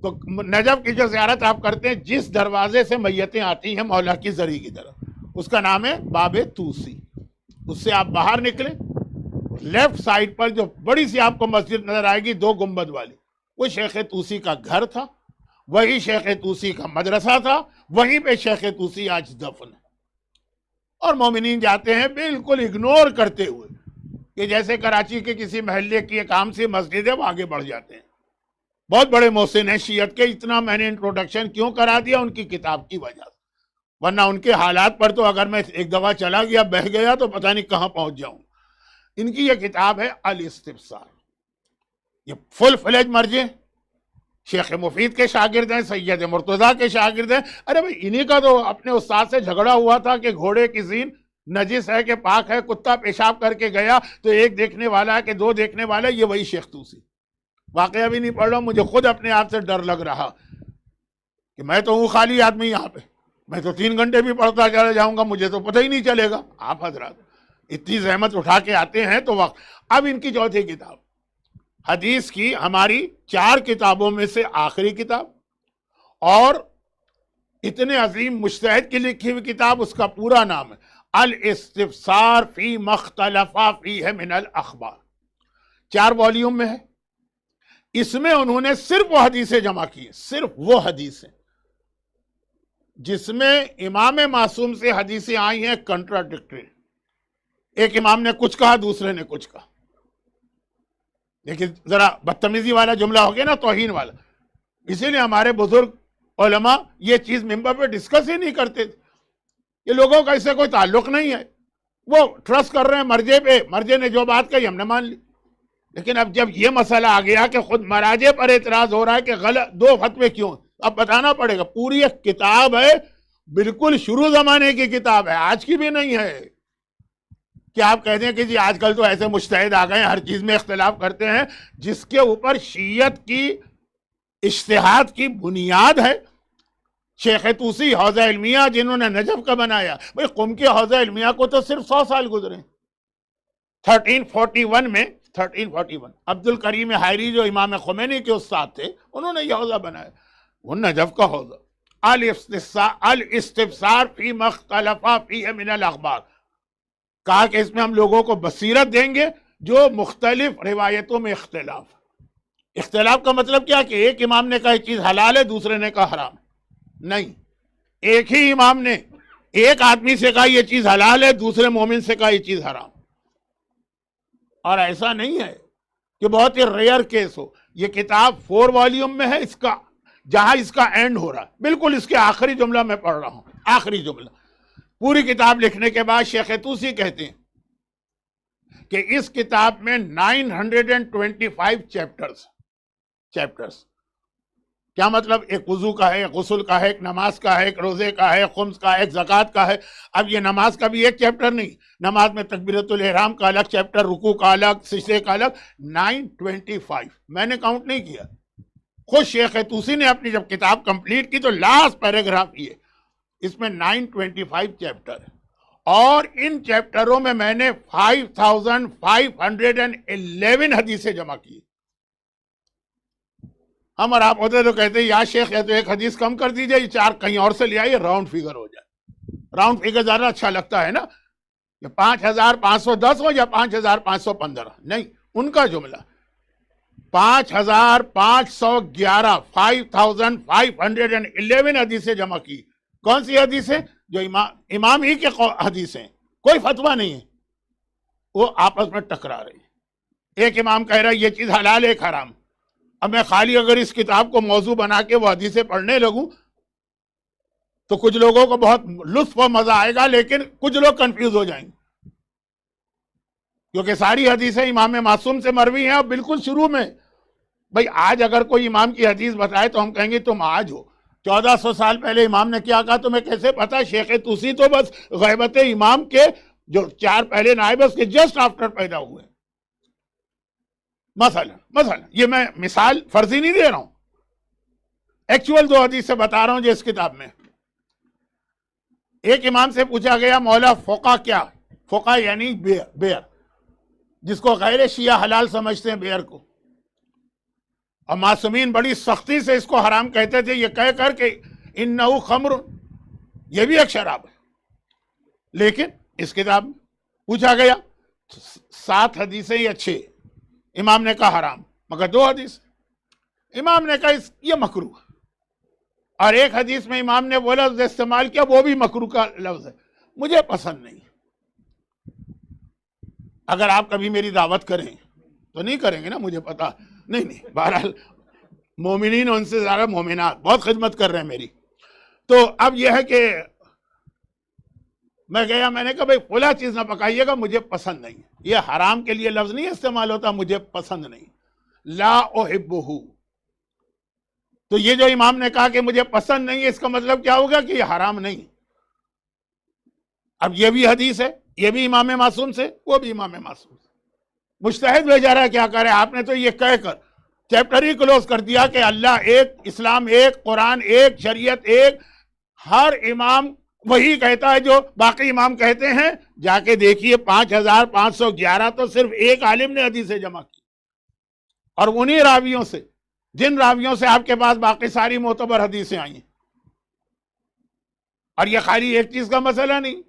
Speaker 1: تو نجف کی جو زیارت آپ کرتے ہیں، جس دروازے سے میتیں آتی ہیں مولا کی زری کی طرف، اس کا نام ہے باب طوسی. اس سے آپ باہر نکلیں، لیفٹ سائڈ پر جو بڑی سی آپ کو مسجد نظر آئے گی 2 گنبد والی، وہ شیخ طوسی کا گھر تھا. وہی شیخ طوسی کا مدرسہ تھا. وہیں پہ شیخ طوسی آج دفن ہے. اور مومنین جاتے ہیں بالکل اگنور کرتے ہوئے کہ جیسے کراچی کے کسی محلے کی ایک عام سی مسجد ہے، وہ آگے بڑھ جاتے ہیں. بہت بڑے محسن ہیں شیعت کے. اتنا میں نے انٹروڈکشن کیوں کرا دیا؟ ان کی کتاب کی وجہ سے. ورنہ ان کے حالات پر تو اگر میں ایک دفعہ چلا گیا، بہہ گیا، تو پتہ نہیں کہاں پہنچ جاؤں. ان کی یہ کتاب ہے الاستبصار. یہ فل فلیج مرجع شیخ مفید کے شاگرد ہیں، سید مرتضیٰ کے شاگرد ہیں. ارے بھائی انہی کا تو اپنے استاد سے جھگڑا ہوا تھا کہ گھوڑے کی زین نجس ہے کہ پاک ہے. کتا پیشاب کر کے گیا تو 1 دیکھنے والا ہے کہ 2 دیکھنے والا ہے. یہ وہی شیخ طوسی. واقعہ بھی نہیں پڑھ رہا ہوں، مجھے خود اپنے آپ سے ڈر لگ رہا کہ میں تو ہوں خالی آدمی یہاں پہ، میں تو 3 گھنٹے بھی پڑھتا چلا جاؤں گا، مجھے تو پتہ ہی نہیں چلے گا. آپ حضرات اتنی زحمت اٹھا کے آتے ہیں تو وقت. اب ان کی چوتھی کتاب حدیث کی ہماری 4 کتابوں میں سے آخری کتاب، اور اتنے عظیم مجتہد کی لکھی ہوئی کتاب. اس کا پورا نام ہے الاستبصار فی ما اختلف فیہ من الاخبار. 4 والیوم میں ہے. اس میں انہوں نے صرف وہ حدیثیں جمع کی ہیں، صرف وہ حدیثیں جس میں امام معصوم سے حدیثیں آئی ہیں کنٹراڈکٹری. ایک امام نے کچھ کہا، دوسرے نے کچھ کہا. لیکن ذرا بدتمیزی والا جملہ ہو گیا نا، توہین والا. اسی لیے ہمارے بزرگ علماء یہ چیز ممبر پہ ڈسکس ہی نہیں کرتے تھے. یہ لوگوں کا اس سے کوئی تعلق نہیں ہے، وہ ٹرسٹ کر رہے ہیں مرجع پہ. مرجع نے جو بات کہی ہم نے مان لی. لیکن اب جب یہ مسئلہ آ گیا کہ خود مراجع پر اعتراض ہو رہا ہے کہ غلط 2 فتوے کیوں، اب بتانا پڑے گا. پوری ایک کتاب ہے، بالکل شروع زمانے کی کتاب ہے، آج کی بھی نہیں ہے. کہ آپ کہہ دیں کہ جی آج کل تو ایسے مجتہد آ گئے ہیں ہر چیز میں اختلاف کرتے ہیں. جس کے اوپر شیعت کی اجتہاد کی بنیاد ہے شیخ طوسی حوضہ علمیہ، جنہوں نے نجف کا بنایا. بھئی قم کے حوضہ علمیہ کو تو صرف 100 سال گزرے. 1341 میں 1341 عبد الکریم حائری جو امام خمینی کے استاد تھے، انہوں نے یہ حوضہ بنایا. وہ نجف کا حوضہ. الاستبصار فی ما اختلف فیہ من الاخبار. کہا کہ اس میں ہم لوگوں کو بصیرت دیں گے جو مختلف روایتوں میں اختلاف. اختلاف کا مطلب کیا کہ ایک امام نے کہا یہ چیز حلال ہے، دوسرے نے کہا حرام ہے. نہیں، ایک ہی امام نے ایک آدمی سے کہا یہ چیز حلال ہے، دوسرے مومن سے کہا یہ چیز حرام. اور ایسا نہیں ہے کہ بہت ہی ریئر کیس ہو. یہ کتاب 4 والیوم میں ہے. اس کا جہاں اس کا اینڈ ہو رہا ہے، بالکل اس کے آخری جملہ میں پڑھ رہا ہوں. آخری جملہ. پوری کتاب لکھنے کے بعد شیخ طوسی کہتے ہیں کہ اس کتاب میں 925 چیپٹرز. کیا مطلب؟ ایک وضو کا ہے، ایک غسل کا ہے، ایک نماز کا ہے، ایک روزے کا ہے، خمس کا ہے، ایک زکوٰۃ کا ہے. اب یہ نماز کا بھی ایک چیپٹر نہیں، نماز میں تکبیرۃ الاحرام کا الگ چیپٹر، رکوع کا الگ، سجدے کا الگ. 925 میں نے کاؤنٹ نہیں کیا. خود شیخ طوسی نے اپنی جب کتاب کمپلیٹ کی تو لاسٹ پیراگراف یہ، اس میں 925 چیپٹر ہے. اور ان چیپٹروں میں میں نے 5511 حدیثیں جمع کی. ہم اور آپ ہوتے تو کہتے ہیں یا شیخ یا تو ایک حدیث کم کر دیجئے، یہ 4 کہیں اور سے لے آئیے، راؤنڈ فگر ہو جائے. راؤنڈ فگر زیادہ اچھا لگتا ہے نا، کہ 5510 ہو یا 5515. نہیں، ان کا جملہ 5511 5511 حدیثیں جمع کی. کون سی حدیثیں؟ جو امام ہی کے حدیثیں، کوئی فتویٰ نہیں ہے، وہ آپس میں ٹکرا رہی. ایک امام کہہ رہا ہے یہ چیز حلال ہے، ایک حرام. اب میں خالی اگر اس کتاب کو موضوع بنا کے وہ حدیثیں پڑھنے لگوں تو کچھ لوگوں کو بہت لطف و مزہ آئے گا، لیکن کچھ لوگ کنفیوز ہو جائیں گے، کیونکہ ساری حدیثیں امام معصوم سے مروی ہیں. اور بالکل شروع میں بھائی آج اگر کوئی امام کی حدیث بتائے تو ہم کہیں گے تم آج ہو. 1400 سال پہلے امام نے کیا کہا تمہیں کیسے پتا؟ شیخ طوسی تو بس غیبت امام کے جو 4 پہلے نائب اس کے جسٹ آفٹر پیدا ہوئے. مثلا یہ میں مثال فرضی نہیں دے رہا ہوں، ایکچوئل 2 حدیث سے بتا رہا ہوں جو اس کتاب میں. ایک امام سے پوچھا گیا مولا فقہ کیا؟ فقہ یعنی بیئر، جس کو غیر شیعہ حلال سمجھتے ہیں بیئر کو، اور معصومین بڑی سختی سے اس کو حرام کہتے تھے، یہ کہہ کر کہ انہو خمر، یہ بھی ایک شراب ہے. لیکن اس کتاب میں پوچھا گیا 7 حدیثیں یا 6، امام نے کہا حرام، مگر 2 حدیث امام نے کہا یہ مکروہ، اور ایک حدیث میں امام نے وہ لفظ استعمال کیا وہ بھی مکروہ کا لفظ ہے، مجھے پسند نہیں. اگر آپ کبھی میری دعوت کریں تو نہیں کریں گے نا، مجھے پتا نہیں. بہرحال مومنین ان سے زیادہ مومنات بہت خدمت کر رہے ہیں میری. تو اب یہ ہے کہ میں گیا، میں نے کہا بھائی فلاں چیز نہ پکائیے گا، مجھے پسند نہیں. یہ حرام کے لیے لفظ نہیں استعمال ہوتا، مجھے پسند نہیں، لا احبہ. تو یہ جو امام نے کہا کہ مجھے پسند نہیں ہے، اس کا مطلب کیا ہوگا کہ یہ حرام نہیں. اب یہ بھی حدیث ہے، یہ بھی امام معصوم سے، وہ بھی امام معصوم سے. مجتہد بیچارہ کیا کرے؟ آپ نے تو یہ کہہ کر چیپٹر ہی کلوز کر دیا کہ اللہ ایک، اسلام ایک، قرآن ایک، شریعت ایک. ہر امام وہی کہتا ہے جو باقی امام کہتے ہیں. جا کے دیکھیے 5511 تو صرف ایک عالم نے حدیثیں جمع کی، اور انہی راویوں سے، جن راویوں سے آپ کے پاس باقی ساری معتبر حدیثیں آئی ہیں. اور یہ خالی ایک چیز کا مسئلہ نہیں،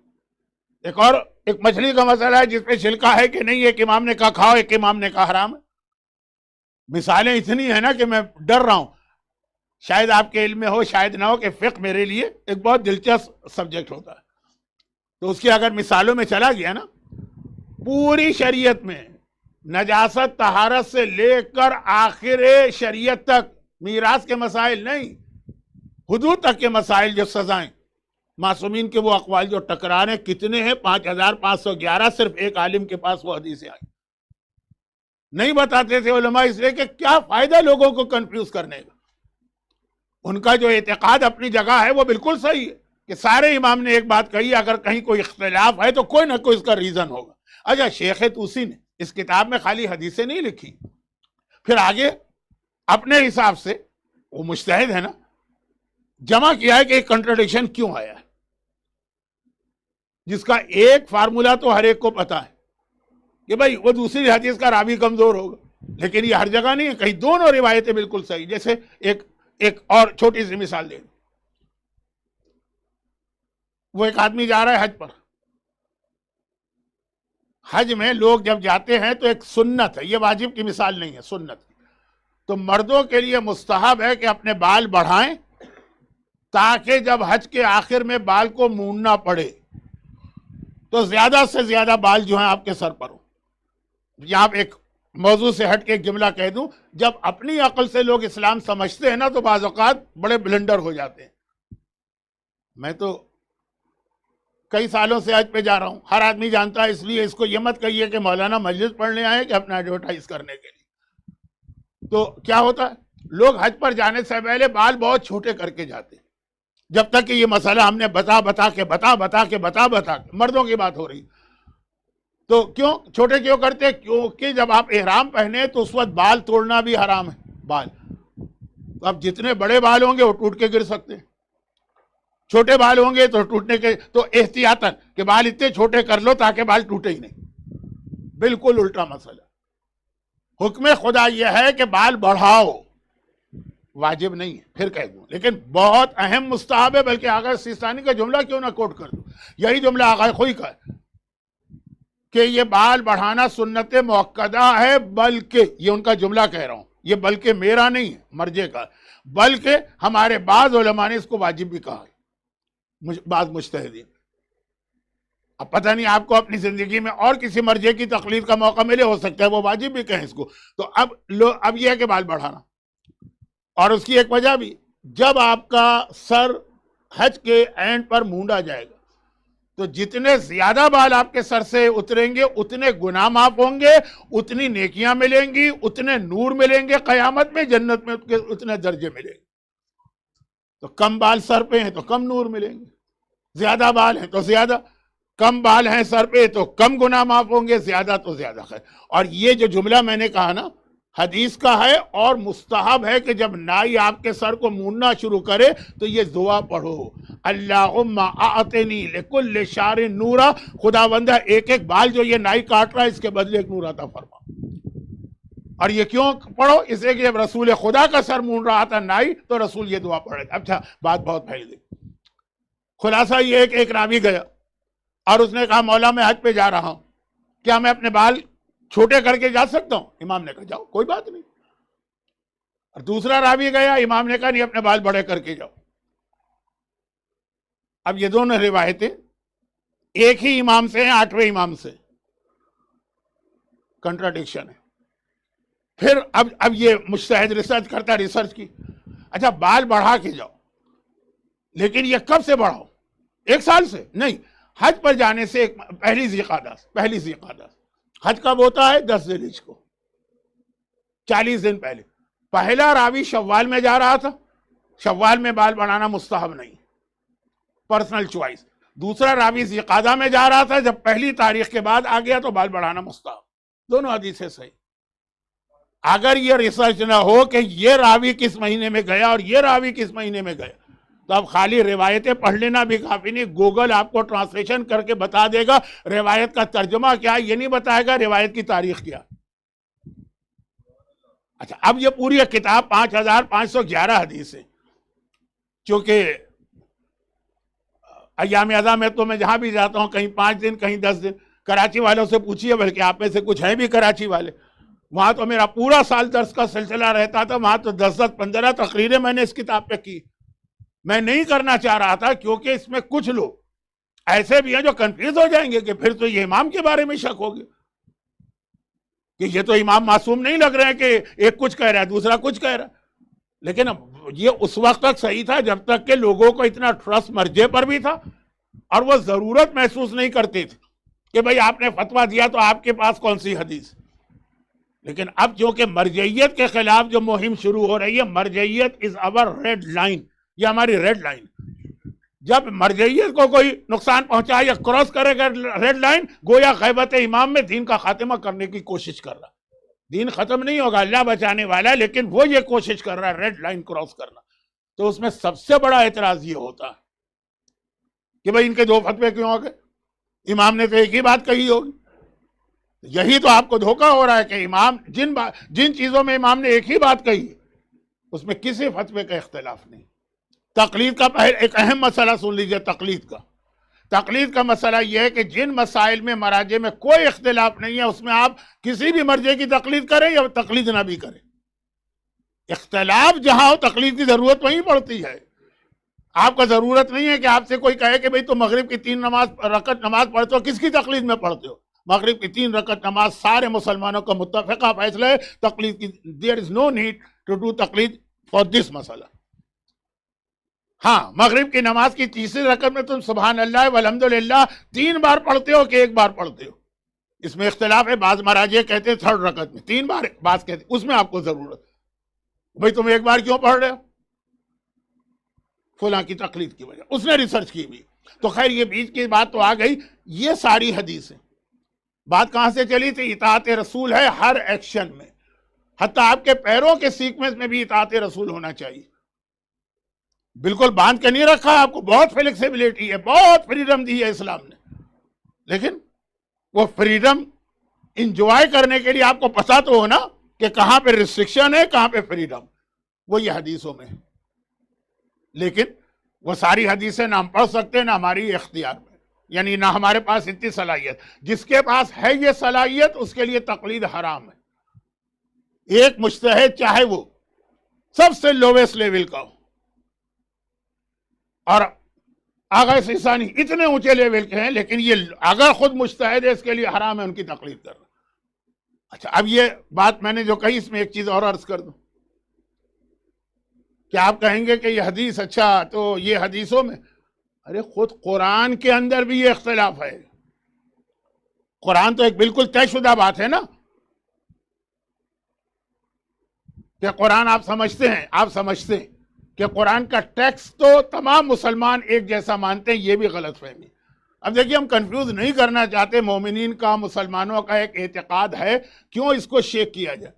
Speaker 1: ایک مچھلی کا مسئلہ ہے جس پہ چھلکا ہے کہ نہیں، ایک امام نے کہا کھاؤ، ایک امام نے کہا حرام ہے. مثالیں اتنی ہیں نا کہ میں ڈر رہا ہوں، شاید آپ کے علم میں ہو شاید نہ ہو، کہ فقہ میرے لیے ایک بہت دلچسپ سبجیکٹ ہوتا ہے. تو اس کی اگر مثالوں میں چلا گیا نا، پوری شریعت میں نجاست طہارت سے لے کر آخر شریعت تک، میراث کے مسائل نہیں، حدود تک کے مسائل، جو سزائیں، معصومین کے وہ اقوال جو ٹکرا رہے ہیں، کتنے ہیں؟ 5511. صرف ایک عالم کے پاس وہ حدیثیں آئی. نہیں بتاتے تھے علماء اس لیے کہ کیا فائدہ لوگوں کو کنفیوز کرنے کا. ان کا جو اعتقاد اپنی جگہ ہے وہ بالکل صحیح ہے کہ سارے امام نے ایک بات کہی، اگر کہیں کوئی اختلاف ہے تو کوئی نہ کوئی اس کا ریزن ہوگا. اچھا، شیخ طوسی نے اس کتاب میں خالی حدیثیں نہیں لکھی، پھر آگے اپنے حساب سے، وہ مجتہد ہے نا، جمع کیا ہے کہ ایک کنٹرڈکشن کیوں آیا ہے، جس کا ایک فارمولا تو ہر ایک کو پتا ہے کہ بھائی وہ دوسری حدیث کا راوی کمزور ہوگا. لیکن یہ ہر جگہ نہیں ہے، کہیں دونوں روایتیں بالکل صحیح. جیسے ایک اور چھوٹی سی مثال دیں، وہ ایک آدمی جا رہا ہے حج پر. حج میں لوگ جب جاتے ہیں تو ایک سنت ہے، یہ واجب کی مثال نہیں ہے، سنت. تو مردوں کے لیے مستحب ہے کہ اپنے بال بڑھائیں تاکہ جب حج کے آخر میں بال کو موننا پڑے تو زیادہ سے زیادہ بال جو ہیں آپ کے سر پر ہوں. یہاں ایک موضوع سے ہٹ کے ایک جملہ کہہ دوں، جب اپنی عقل سے لوگ اسلام سمجھتے ہیں نا تو بعض اوقات بڑے بلنڈر ہو جاتے ہیں. میں تو کئی سالوں سے حج پہ جا رہا ہوں، ہر آدمی جانتا ہے، اس لیے اس کو یہ مت کہیے کہ مولانا مجلس پڑھنے آئے کہ اپنا ایڈورٹائز کرنے کے لیے۔ تو کیا ہوتا ہے، لوگ حج پر جانے سے پہلے بال بہت چھوٹے کر کے جاتے، جب تک کہ یہ مسئلہ ہم نے بتا کے مردوں کی بات ہو رہی۔ تو کیوں چھوٹے کیوں کرتے؟ کیونکہ جب آپ احرام پہنے تو اس وقت بال توڑنا بھی حرام ہے۔ بال اب جتنے بڑے بال ہوں گے وہ ٹوٹ کے گر سکتے ہیں، چھوٹے بال ہوں گے تو ٹوٹنے کے، تو احتیاطاً کہ بال اتنے چھوٹے کر لو تاکہ بال ٹوٹے ہی نہیں۔ بالکل الٹا مسئلہ۔ حکم خدا یہ ہے کہ بال بڑھاؤ، واجب نہیں ہے، پھر کہہ دوں، لیکن بہت اہم مستحب ہے، بلکہ آغا سیستانی کا جملہ کیوں نہ کوٹ کر دوں، یہی جملہ آغا خوئی کا ہے کہ یہ بال بڑھانا سنت مؤکدہ ہے، بلکہ یہ ان کا جملہ کہہ رہا ہوں، یہ بلکہ میرا نہیں ہے مرجع کا، بلکہ ہمارے بعض علماء نے اس کو واجب بھی کہا ہے، بعض مجتہدین۔ اب پتہ نہیں آپ کو اپنی زندگی میں اور کسی مرجع کی تقلید کا موقع ملے، ہو سکتا ہے وہ واجب بھی کہیں اس کو۔ تو اب یہ ہے کہ بال بڑھانا، اور اس کی ایک وجہ بھی، جب آپ کا سر حج کے اینڈ پر مونڈا جائے گا تو جتنے زیادہ بال آپ کے سر سے اتریں گے اتنے گناہ معاف ہوں گے، اتنی نیکیاں ملیں گی، اتنے نور ملیں گے قیامت میں، جنت میں اتنے درجے ملیں گے۔ تو کم بال سر پہ ہیں تو کم نور ملیں گے، زیادہ بال ہیں تو زیادہ، کم بال ہیں سر پہ تو کم گناہ معاف ہوں گے، زیادہ تو زیادہ خیر۔ اور یہ جو جملہ میں نے کہا نا، حدیث کا ہے، اور مستحب ہے کہ جب نائی آپ کے سر کو موننا شروع کرے تو یہ دعا پڑھو، اللہم اعطنی لکل شعر نورا، خداوندہ ایک ایک بال جو یہ نائی کاٹ رہا ہے اس کے بدلے ایک نور عطا فرما۔ اور یہ کیوں پڑھو؟ اس لیے کہ جب رسول خدا کا سر مون رہا تھا نائی تو رسول یہ دعا پڑھ رہے تھے۔ اچھا، بات بہت پھیل گئی۔ خلاصہ یہ ہے کہ ایک راوی گیا اور اس نے کہا مولا میں حج پہ جا رہا ہوں، کیا میں اپنے بال چھوٹے کر کے جا سکتا ہوں؟ امام نے کہا جاؤ، کوئی بات نہیں۔ اور دوسرا راوی گیا، امام نے کہا نہیں، اپنے بال بڑے کر کے جاؤ۔ اب یہ دونوں روایتیں ایک ہی امام سے ہیں، 8ویں امام سے، کنٹراڈکشن ہے۔ پھر اب یہ مجتہد ریسرچ کرتا ہے، ریسرچ کی، اچھا بال بڑھا کے جاؤ، لیکن یہ کب سے بڑھاؤ؟ 1 سال سے نہیں، حج پر جانے سے پہلی ذی قعدہ۔ حج کب ہوتا ہے؟ 10 ذی الحجہ کو، 40 دن پہلے۔ پہلا راوی شوال میں جا رہا تھا، شوال میں بال بڑھانا مستحب نہیں، پرسنل چوائس۔ دوسرا راوی ذی قعدہ میں جا رہا تھا، جب پہلی تاریخ کے بعد آ گیا تو بال بڑھانا مستحب۔ دونوں حدیثیں صحیح۔ اگر یہ ریسرچ نہ ہو کہ یہ راوی کس مہینے میں گیا اور یہ راوی کس مہینے میں گیا، تو اب خالی روایتیں پڑھ لینا بھی کافی نہیں، گوگل آپ کو ٹرانسلیشن کر کے بتا دے گا روایت کا ترجمہ کیا، یہ نہیں بتائے گا روایت کی تاریخ کیا۔ اچھا، اب یہ پوری کتاب 5511 حدیث ہے، چونکہ ایام ازا میں تو میں جہاں بھی جاتا ہوں کہیں 5 دن کہیں 10 دن، کراچی والوں سے پوچھیے، بلکہ آپ میں سے کچھ ہیں بھی کراچی والے، وہاں تو میرا پورا سال درس کا سلسلہ رہتا تھا، وہاں تو 10-15 تقریریں میں نے اس کتاب پہ کی۔ میں نہیں کرنا چاہ رہا تھا کیونکہ اس میں کچھ لوگ ایسے بھی ہیں جو کنفیوز ہو جائیں گے کہ پھر تو یہ امام کے بارے میں شک ہوگی کہ یہ تو امام معصوم نہیں لگ رہے ہیں کہ ایک کچھ کہہ رہا ہے دوسرا کچھ کہہ رہا ہے۔ لیکن یہ اس وقت تک صحیح تھا جب تک کہ لوگوں کو اتنا ٹرسٹ مرجع پر بھی تھا اور وہ ضرورت محسوس نہیں کرتے تھے کہ بھئی آپ نے فتویٰ دیا تو آپ کے پاس کون سی حدیث۔ لیکن اب چونکہ مرجعیت کے خلاف جو مہم شروع ہو رہی ہے، مرجعیت از our ریڈ لائن، یہ ہماری ریڈ لائن۔ جب مرجعیت کو کوئی نقصان پہنچائے یا کراس کرے گا ریڈ لائن، گویا غیبت امام میں دین کا خاتمہ کرنے کی کوشش کر رہا۔ دین ختم نہیں ہوگا، اللہ بچانے والا ہے، لیکن وہ یہ کوشش کر رہا ہے ریڈ لائن کراس کرنا۔ تو اس میں سب سے بڑا اعتراض یہ ہوتا ہے کہ بھئی ان کے 2 فتوے کیوں ہو گئے؟ امام نے تو ایک ہی بات کہی ہوگی۔ یہی تو آپ کو دھوکہ ہو رہا ہے کہ امام جن چیزوں میں امام نے ایک ہی بات کہی اس میں کسی فتوے کا اختلاف نہیں۔ تقلید کا ایک اہم مسئلہ سن لیجئے، تقلید کا مسئلہ یہ ہے کہ جن مسائل میں مراجع میں کوئی اختلاف نہیں ہے اس میں آپ کسی بھی مرجع کی تقلید کریں یا تقلید نہ بھی کریں۔ اختلاف جہاں ہو تقلید کی ضرورت وہیں پڑتی ہے۔ آپ کا ضرورت نہیں ہے کہ آپ سے کوئی کہے کہ بھئی تو مغرب کی 3 رکعت نماز پڑھتے ہو، کس کی تقلید میں پڑھتے ہو؟ مغرب کی 3 رکعت نماز سارے مسلمانوں کا متفقہ فیصلہ ہے، تقلید کی there is no need to do تقلید for this مسئلہ۔ ہاں مغرب کی نماز کی تیسری رکعت میں تم سبحان اللہ والحمدللہ 3 بار پڑھتے ہو کہ 1 بار پڑھتے ہو؟ اس میں اختلاف ہے، بعض مراجع کہتے ہیں 3rd رکعت میں 3 بار، بعض کہتے ہیں اس میں آپ کو ضرورت، بھئی تم 1 بار کیوں پڑھ رہے ہو؟ فلاں کی تقلید کی وجہ، اس نے ریسرچ کی بھی۔ تو خیر یہ بیچ کی بات تو آ گئی، یہ ساری حدیثیں بات کہاں سے چلی تھی؟ اطاعت رسول ہے ہر ایکشن میں، حتیٰ آپ کے پیروں کے سیکوینس میں بھی اطاعت رسول ہونا چاہیے۔ بالکل باندھ کے نہیں رکھا، آپ کو بہت فلیکسیبلٹی ہے، بہت فریڈم دی ہے اسلام نے، لیکن وہ فریڈم انجوائے کرنے کے لیے آپ کو پتا تو ہو نا کہ کہاں پہ ریسٹرکشن ہے، کہاں پہ فریڈم، وہ یہ حدیثوں میں ہے۔ لیکن وہ ساری حدیثیں نہ ہم پڑھ سکتے نہ ہماری اختیار میں، یعنی نہ ہمارے پاس اتنی صلاحیت۔ جس کے پاس ہے یہ صلاحیت اس کے لیے تقلید حرام ہے۔ ایک مجتہد چاہے وہ سب سے لویسٹ لیول کا ہو، اور آغا سیستانی اتنے اونچے لیول کے ہیں، لیکن یہ اگر خود مجتہد ہے اس کے لیے حرام ہے ان کی تقلید کرنا۔ اچھا اب یہ بات میں نے جو کہی اس میں ایک چیز اور عرض کر دوں، کیا آپ کہیں گے کہ یہ حدیث اچھا تو یہ حدیثوں میں، ارے خود قرآن کے اندر بھی یہ اختلاف ہے۔ قرآن تو ایک بالکل طے شدہ بات ہے نا کہ قرآن آپ سمجھتے ہیں کہ قرآن کا ٹیکسٹ تو تمام مسلمان ایک جیسا مانتے ہیں، یہ بھی غلط فہمی۔ اب دیکھیے ہم کنفیوز نہیں کرنا چاہتے، مومنین کا مسلمانوں کا ایک اعتقاد ہے، کیوں اس کو شیک کیا جائے؟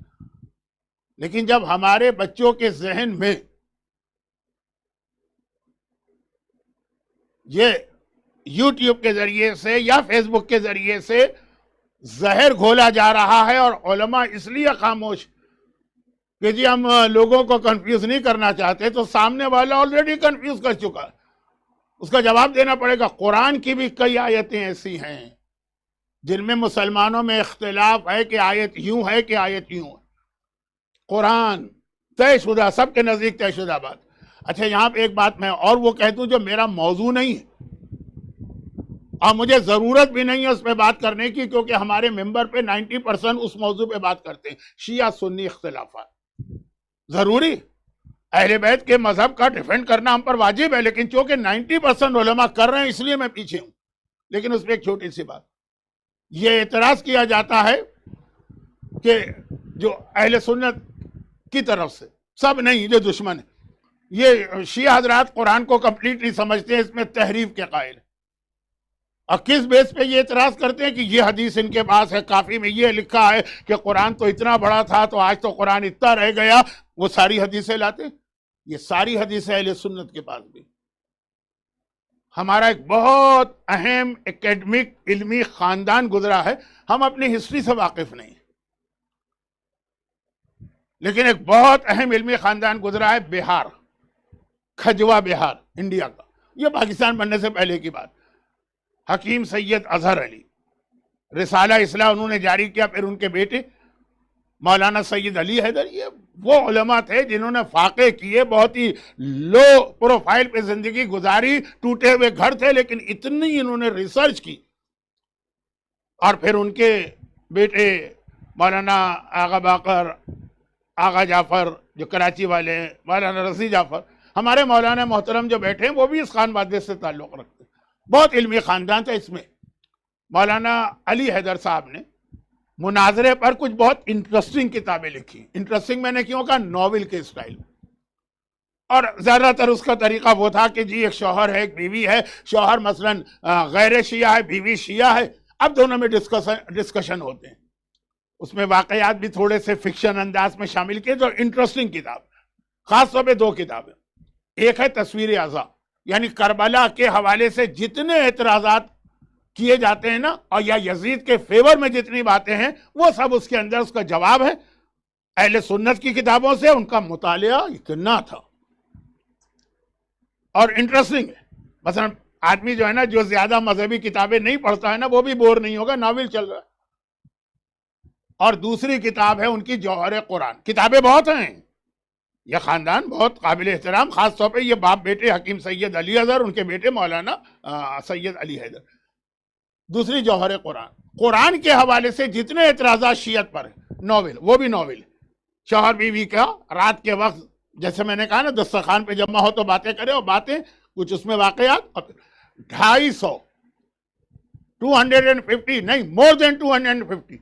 Speaker 1: لیکن جب ہمارے بچوں کے ذہن میں یہ یوٹیوب کے ذریعے سے یا فیس بک کے ذریعے سے زہر گھولا جا رہا ہے، اور علماء اس لیے خاموش کہ جی ہم لوگوں کو کنفیوز نہیں کرنا چاہتے، تو سامنے والا آلریڈی کنفیوز کر چکا ہے، اس کا جواب دینا پڑے گا۔ قرآن کی بھی کئی آیتیں ایسی ہیں جن میں مسلمانوں میں اختلاف ہے کہ آیت یوں ہے کہ آیت یوں ہے۔ قرآن طے شدہ، سب کے نزدیک طے شدہ بات۔ اچھا یہاں پہ ایک بات میں اور وہ کہہ دوں جو میرا موضوع نہیں ہے، اور مجھے ضرورت بھی نہیں ہے اس پہ بات کرنے کی، کیونکہ ہمارے ممبر پہ 90% اس موضوع پہ بات کرتے ہیں، شیعہ سنی اختلافات۔ ضروری اہل بیت کے مذہب کا ڈیفینڈ کرنا ہم پر واجب ہے، لیکن چونکہ 90% علماء کر رہے ہیں اس لیے میں پیچھے ہوں۔ لیکن اس پہ ایک چھوٹی سی بات، یہ اعتراض کیا جاتا ہے کہ جو اہل سنت کی طرف سے، سب نہیں جو دشمن ہے، یہ شیعہ حضرات قرآن کو کمپلیٹ نہیں سمجھتے ہیں، اس میں تحریف کے قائل ہیں۔ اور کس بیس پہ یہ اعتراض کرتے ہیں کہ یہ حدیث ان کے پاس ہے، کافی میں یہ لکھا ہے کہ قرآن تو اتنا بڑا تھا تو آج تو قرآن اتنا رہ گیا، وہ ساری حدیثیں لاتے ہیں۔ یہ ساری حدیثیں اہل سنت کے پاس بھی۔ ہمارا ایک بہت اہم اکیڈمک علمی خاندان گزرا ہے، ہم اپنی ہسٹری سے واقف نہیں ہیں، لیکن ایک بہت اہم علمی خاندان گزرا ہے بہار، کھجوا بہار، انڈیا کا، یہ پاکستان بننے سے پہلے کی بات۔ حکیم سید اظہر علی، رسالہ اصلاح انہوں نے جاری کیا، پھر ان کے بیٹے مولانا سید علی حیدر، یہ وہ علماء تھے جنہوں نے فاقے کیے، بہت ہی لو پروفائل پہ زندگی گزاری، ٹوٹے ہوئے گھر تھے، لیکن اتنی انہوں نے ریسرچ کی۔ اور پھر ان کے بیٹے مولانا آغا باقر، آغا جعفر جو کراچی والے ہیں، مولانا رضی جعفر، ہمارے مولانا محترم جو بیٹھے ہیں وہ بھی اس خانوادے سے تعلق رکھتے ہیں، بہت علمی خاندان تھا۔ اس میں مولانا علی حیدر صاحب نے مناظرے پر کچھ بہت انٹرسٹنگ کتابیں لکھی۔ انٹرسٹنگ میں نے کیوں کہا؟ ناول کے اسٹائل میں، اور زیادہ تر اس کا طریقہ وہ تھا کہ جی ایک شوہر ہے، ایک بیوی ہے، شوہر مثلاً غیر شیعہ ہے، بیوی شیعہ ہے، اب دونوں میں ڈسکشن ہوتے ہیں، اس میں واقعات بھی تھوڑے سے فکشن انداز میں شامل کیے۔ تو انٹرسٹنگ کتاب، خاص طور پہ 2 کتابیں، ایک ہے تصویر اعضاء، یعنی کربلا کے حوالے سے جتنے اعتراضات کیے جاتے ہیں نا، اور یا یزید کے فیور میں جتنی باتیں ہیں، وہ سب اس کے اندر اس کا جواب ہے۔ اہل سنت کی کتابوں سے ان کا مطالعہ اتنا تھا، اور انٹرسٹنگ ہے۔ مثلا آدمی جو ہے نا، جو زیادہ مذہبی کتابیں نہیں پڑھتا ہے نا، وہ بھی بور نہیں ہوگا، ناول چل رہا ہے۔ اور دوسری کتاب ہے ان کی جوہر قرآن۔ کتابیں بہت ہیں، یہ خاندان بہت قابل احترام، خاص طور پہ یہ باپ بیٹے حکیم سید علی حیدر، ان کے بیٹے مولانا سید علی حیدر۔ دوسری جوہر قرآن، قرآن کے حوالے سے جتنے اعتراضات شیعت پر ہیں، ناول، وہ بھی ناول، شوہر بیوی کا رات کے وقت جیسے میں نے کہا نا دسترخوان پہ جمع ہو تو باتیں کرے، اور باتیں کچھ اس میں واقعات، اور 250 250 نہیں، مور دین 250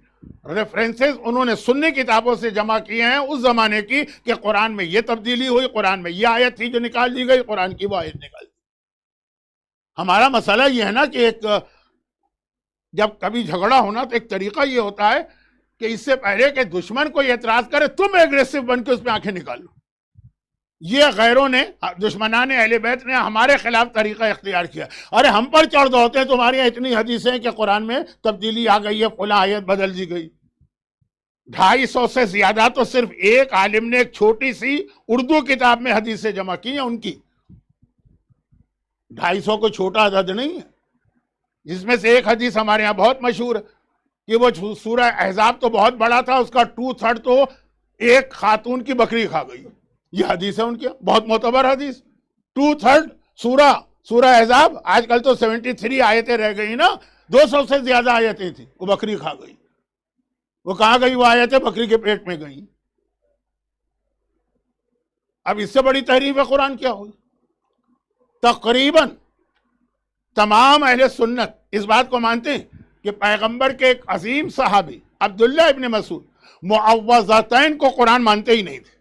Speaker 1: ریفرنسز انہوں نے سنی کتابوں سے جمع کیے ہیں اس زمانے کی، کہ قرآن میں یہ تبدیلی ہوئی، قرآن میں یہ آیت تھی جو نکال دی گئی، قرآن کی وہ آیت نکال دی۔ ہمارا مسئلہ یہ ہے نا کہ ایک جب کبھی جھگڑا ہونا تو ایک طریقہ یہ ہوتا ہے کہ اس سے پہلے کہ دشمن کوئی اعتراض کرے تم ایگریسو بن کے اس میں آنکھیں نکالو۔ یہ غیروں نے، دشمنان اہل بیت نے ہمارے خلاف طریقہ اختیار کیا، ارے ہم پر چڑھ دوڑتے ہیں، تمہاری اتنی حدیثیں ہیں کہ قرآن میں تبدیلی آ گئی ہے، فلاں آیت بدل دی گئی۔ 250 سے زیادہ تو صرف ایک عالم نے ایک چھوٹی سی اردو کتاب میں حدیثیں جمع کی ہیں ان کی۔ 250 کو چھوٹا عدد نہیں ہے، جس میں سے ایک حدیث ہمارے ہاں بہت مشہور ہے کہ وہ سورہ احزاب تو بہت بڑا تھا، اس کا 2/3 تو ایک خاتون کی بکری کھا گئی۔ یہ حدیث ہے ان کی، بہت معتبر حدیث۔ 2/3 سورہ احزاب، آج کل تو 73 آیتیں رہ گئی نا، 200 سے زیادہ آیتیں تھیں، وہ بکری کھا گئی۔ وہ کہاں گئی وہ آیتیں؟ بکری کے پیٹ میں گئی۔ اب اس سے بڑی تحریف قرآن کیا ہوئی؟ تقریباً تمام اہل سنت اس بات کو مانتے ہیں کہ پیغمبر کے ایک عظیم صحابی عبداللہ ابن مسعود معوذتین کو قرآن مانتے ہی نہیں تھے۔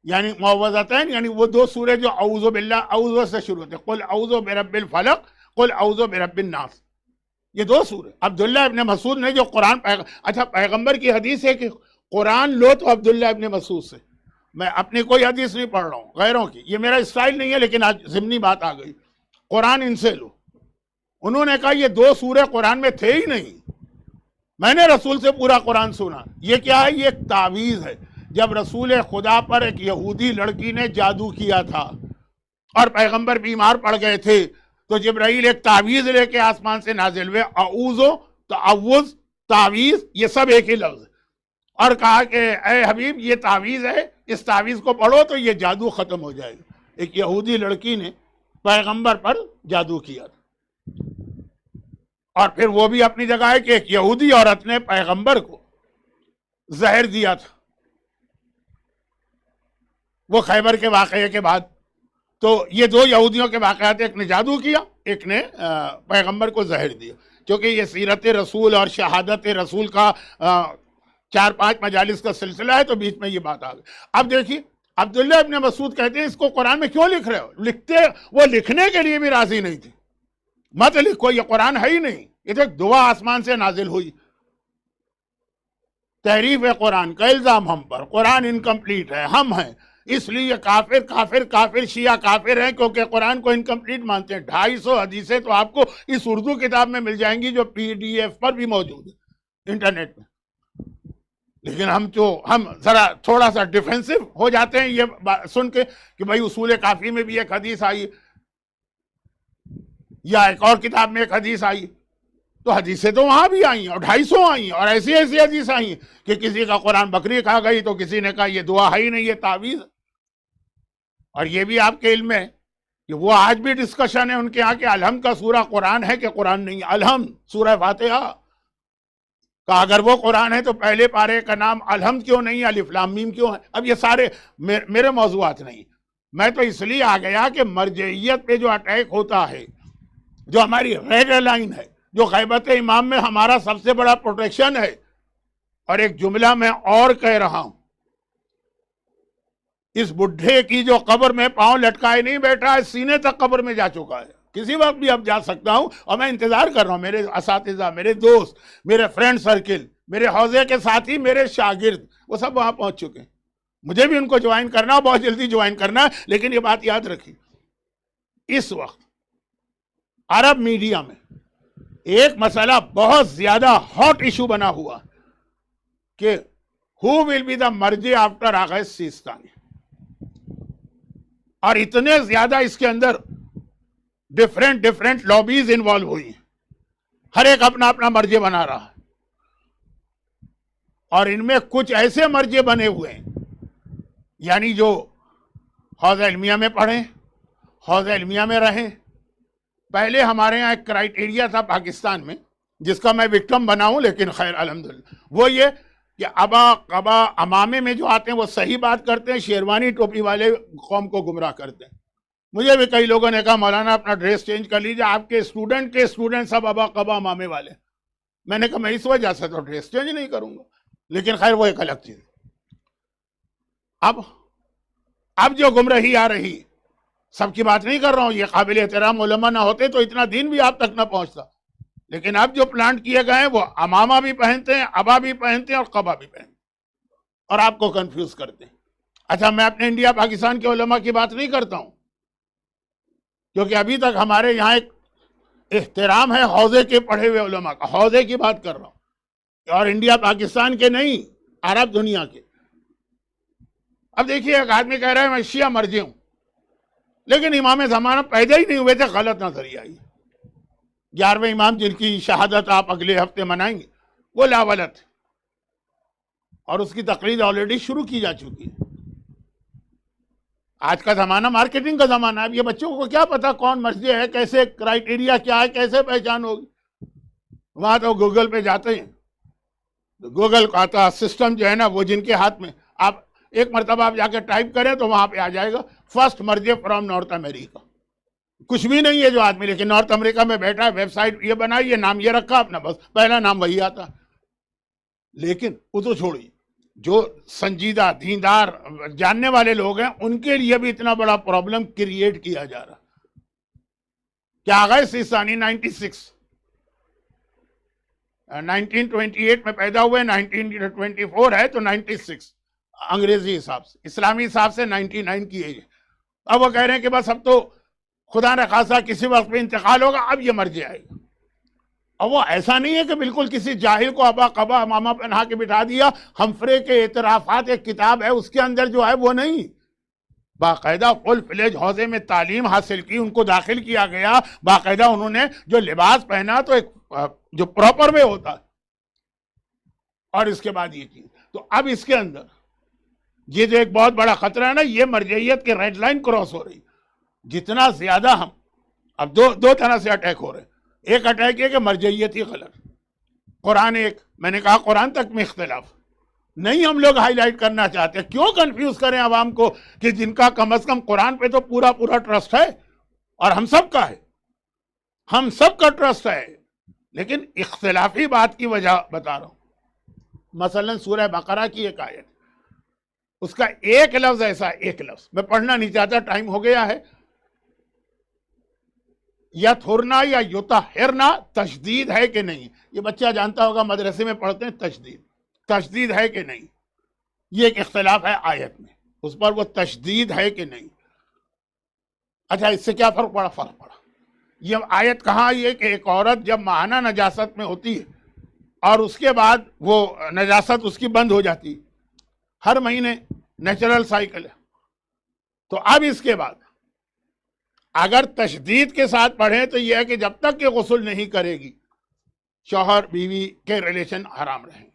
Speaker 1: یعنی معوذتین یعنی وہ 2 سورے جو اعوذ باللہ، اعوذ سے شروع ہوتے ہیں، قل اعوذ برب الفلق، قل اعوذ برب الناس، یہ 2 سورے عبداللہ ابن مسعود نے جو قرآن اچھا پیغمبر کی حدیث ہے کہ قرآن لو تو عبداللہ ابن مسعود سے، میں اپنی کوئی حدیث نہیں پڑھ رہا ہوں، غیروں کی، یہ میرا اسٹائل نہیں ہے، لیکن آج ضمنی بات آ گئی، قرآن ان سے لو۔ انہوں نے کہا یہ 2 سورے قرآن میں تھے ہی نہیں، میں نے رسول سے پورا قرآن سنا۔ یہ کیا ہے؟ یہ ایک تعویذ ہے۔ جب رسول خدا پر ایک یہودی لڑکی نے جادو کیا تھا اور پیغمبر بیمار پڑ گئے تھے تو جبرائیل ایک تعویذ لے کے آسمان سے نازل ہوئے، اعوذ، تعوذ، تعویذ، یہ سب ایک ہی لفظ، اور کہا کہ اے حبیب یہ تعویذ ہے، اس تعویذ کو پڑھو تو یہ جادو ختم ہو جائے گا۔ ایک یہودی لڑکی نے پیغمبر پر جادو کیا تھا، اور پھر وہ بھی اپنی جگہ ہے کہ ایک یہودی عورت نے پیغمبر کو زہر دیا تھا، وہ خیبر کے واقعے کے بعد۔ تو یہ 2 یہودیوں کے واقعات، ایک نے جادو کیا، ایک نے پیغمبر کو زہر دیا۔ کیونکہ یہ سیرت رسول اور شہادت رسول کا 4-5 مجالس کا سلسلہ ہے، تو بیچ میں یہ بات آ گئی۔ اب دیکھیے عبداللہ ابن مسعود کہتے ہیں اس کو قرآن میں کیوں لکھ رہے ہو؟ وہ لکھنے کے لیے بھی راضی نہیں تھے، مت لکھو، یہ قرآن ہے ہی نہیں، یہ تو ایک دعا آسمان سے نازل ہوئی۔ تحریف قرآن کا الزام ہم پر، قرآن انکمپلیٹ ہے، ہم ہیں، اس لیے کافر شیعہ کافر ہیں کیونکہ قرآن کو انکمپلیٹ مانتے ہیں۔ 250 حدیثیں تو آپ کو اس اردو کتاب میں مل جائیں گی جو PDF پر بھی موجود ہے انٹرنیٹ میں، لیکن ہم ذرا تھوڑا سا ڈیفینسو ہو جاتے ہیں یہ سن کے کہ بھائی اصول کافی میں بھی ایک حدیث آئی یا ایک اور کتاب میں ایک حدیث آئی، تو حدیثیں تو وہاں بھی آئی ہیں، اور 250 آئی ہیں، اور ایسی حدیثیں آئی ہیں کہ کسی کا قرآن بکری کھا گئی تو کسی نے کہا یہ دعا ہے ہی نہیں، یہ تعویذ۔ اور یہ بھی آپ کے علم میں کہ وہ آج بھی ڈسکشن ہے ان کے ہاں کہ الحمد کا سورہ قرآن ہے کہ قرآن نہیں ہے۔ الحمد سورہ فاتحہ کہ اگر وہ قرآن ہے تو پہلے پارے کا نام الحمد کیوں نہیں ہے، الف لام میم کیوں ہے؟ اب یہ سارے میرے موضوعات نہیں، میں تو اس لیے آ گیا کہ مرجعیت پہ جو اٹیک ہوتا ہے، جو ہماری ریڈ لائن ہے، جو غیبت امام میں ہمارا سب سے بڑا پروٹیکشن ہے۔ اور ایک جملہ میں اور کہہ رہا ہوں، اس بڈھے کی جو قبر میں پاؤں لٹکائے نہیں بیٹھا ہے، سینے تک قبر میں جا چکا ہے، کسی وقت بھی اب جا سکتا ہوں، اور میں انتظار کر رہا ہوں۔ میرے اساتذہ، میرے دوست، میرے فرینڈ سرکل، میرے حوزے کے ساتھی، میرے شاگرد، وہ سب وہاں پہنچ چکے ہیں، مجھے بھی ان کو جوائن کرنا، بہت جلدی جوائن کرنا ہے۔ لیکن یہ بات یاد رکھیے، اس وقت عرب میڈیا میں ایک مسئلہ بہت زیادہ ہاٹ ایشو بنا ہوا کہ who will be the مرجع آفٹر آغا سیستانی، اور اتنے زیادہ اس کے اندر ڈیفرنٹ لابیز انوالو ہوئی ہیں، ہر ایک اپنا اپنا مرجع بنا رہا ہے، اور ان میں کچھ ایسے مرجع بنے ہوئے ہیں یعنی جو حوزہ علمیہ میں پڑھیں، حوزہ علمیہ میں رہیں۔ پہلے ہمارے یہاں ایک کرائیٹیریا تھا پاکستان میں جس کا میں وکٹم بنا ہوں، لیکن خیر الحمدللہ، وہ یہ کہ ابا قبا امامے میں جو آتے ہیں وہ صحیح بات کرتے ہیں، شیروانی ٹوپی والے قوم کو گمراہ کرتے ہیں. مجھے بھی کئی لوگوں نے کہا مولانا اپنا ڈریس چینج کر لیجیے، آپ کے اسٹوڈنٹ سب ابا قبا امامے والے. میں نے کہا میں اس وجہ سے تو ڈریس چینج نہیں کروں گا، لیکن خیر وہ ایک الگ چیز. اب جو گمراہی آ رہی، سب کی بات نہیں کر رہا ہوں، یہ قابل احترام علماء نہ ہوتے تو اتنا دین بھی آپ تک نہ پہنچتا. لیکن اب جو پلانٹ کیے گئے ہیں وہ امامہ بھی پہنتے ہیں، ابا بھی پہنتے ہیں اور قبا بھی پہنتے ہیں، اور آپ کو کنفیوز کرتے ہیں. اچھا میں اپنے انڈیا پاکستان کے علماء کی بات نہیں کرتا ہوں، کیونکہ ابھی تک ہمارے یہاں ایک احترام ہے حوزے کے پڑھے ہوئے علماء کا، حوزے کی بات کر رہا ہوں، اور انڈیا پاکستان کے نہیں، عرب دنیا کے. اب دیکھیے ایک آدمی کہہ رہا ہے میں شیعہ مرجع ہوں، لیکن امام زمانہ پیدا ہی نہیں ہوئے تھے، غلط نظریہ آئی. 11ویں امام جن کی شہادت آپ اگلے ہفتے منائیں گے وہ لاولت ہے، اور اس کی تقلید آلریڈی شروع کی جا چکی ہے. آج کا زمانہ مارکیٹنگ کا زمانہ ہے. اب یہ بچوں کو کیا پتا کون مرجع ہے، کیسے کرائیٹیریا کیا ہے، کیسے پہچان ہوگی. وہاں تو گوگل پہ جاتے ہیں، گوگل کا سسٹم جو ہے نا وہ جن کے ہاتھ میں، آپ ایک مرتبہ آپ جا کے ٹائپ کریں تو وہاں پہ آ جائے گا فرسٹ مرجع فرام نارتھ امریکہ. کچھ بھی نہیں ہے جو آدمی، لیکن نارتھ امریکہ میں بیٹھا ہے، ویب سائٹ یہ بنائی، یہ نام یہ رکھا اپنا، بس پہلا نام وہی آتا. لیکن وہ تو چھوڑیے، جو سنجیدہ دیندار جاننے والے لوگ ہیں ان کے لیے بھی اتنا بڑا پرابلم کریٹ کیا جا رہا. کیا گئے سیسانی 1928 میں پیدا ہوئے، 1924 ہے تو 96 انگریزی حساب سے، اسلامی حساب سے 99 کی ایج ہے. اب وہ کہہ رہے ہیں کہ بس اب تو خدا نہ خاصا کسی وقت پہ انتقال ہوگا، اب یہ مرجع آئے گا. اور وہ ایسا نہیں ہے کہ بالکل کسی جاہل کو ابا قبا امامہ پہنا کے بٹھا دیا. ہمفرے کے اعترافات ایک کتاب ہے، اس کے اندر جو ہے وہ نہیں، باقاعدہ فل فلیج حوزے میں تعلیم حاصل کی، ان کو داخل کیا گیا، باقاعدہ انہوں نے جو لباس پہنا تو ایک جو پراپر وے ہوتا ہے، اور اس کے بعد یہ چیز. تو اب اس کے اندر یہ جو ایک بہت بڑا خطرہ ہے نا، یہ مرجعیت کے ریڈ لائن کراس ہو رہی. جتنا زیادہ ہم اب دو طرح سے اٹیک ہو رہے ہیں. ایک اٹیک یہ کہ مرجعیت ہی غلط، قرآن ایک، میں نے کہا قرآن تک میں اختلاف نہیں ہم لوگ ہائی لائٹ کرنا چاہتے. کیوں کنفیوز کریں عوام کو کہ جن کا کم از کم قرآن پہ تو پورا ٹرسٹ ہے، اور ہم سب کا ہے، ہم سب کا ٹرسٹ ہے، لیکن اختلافی بات کی وجہ بتا رہا ہوں. مثلا سورہ بقرہ کی ایک آیت، اس کا ایک لفظ ایسا، ایک لفظ میں پڑھنا نہیں چاہتا، ٹائم ہو گیا ہے. یطہرنا یا یطہرنا تشدید ہے کہ نہیں؟ یہ بچہ جانتا ہوگا، مدرسے میں پڑھتے ہیں تشدید ہے کہ نہیں. یہ ایک اختلاف ہے آیت میں، اس پر وہ تشدید ہے کہ نہیں. اچھا اس سے کیا فرق پڑا؟ یہ آیت کہاں آئی ہے کہ ایک عورت جب ماہانہ نجاست میں ہوتی ہے اور اس کے بعد وہ نجاست اس کی بند ہو جاتی، ہر مہینے نیچرل سائیکل ہے. تو اب اس کے بعد اگر تشدید کے ساتھ پڑھیں تو یہ ہے کہ جب تک کہ غسل نہیں کرے گی شوہر بیوی کے ریلیشن حرام رہیں.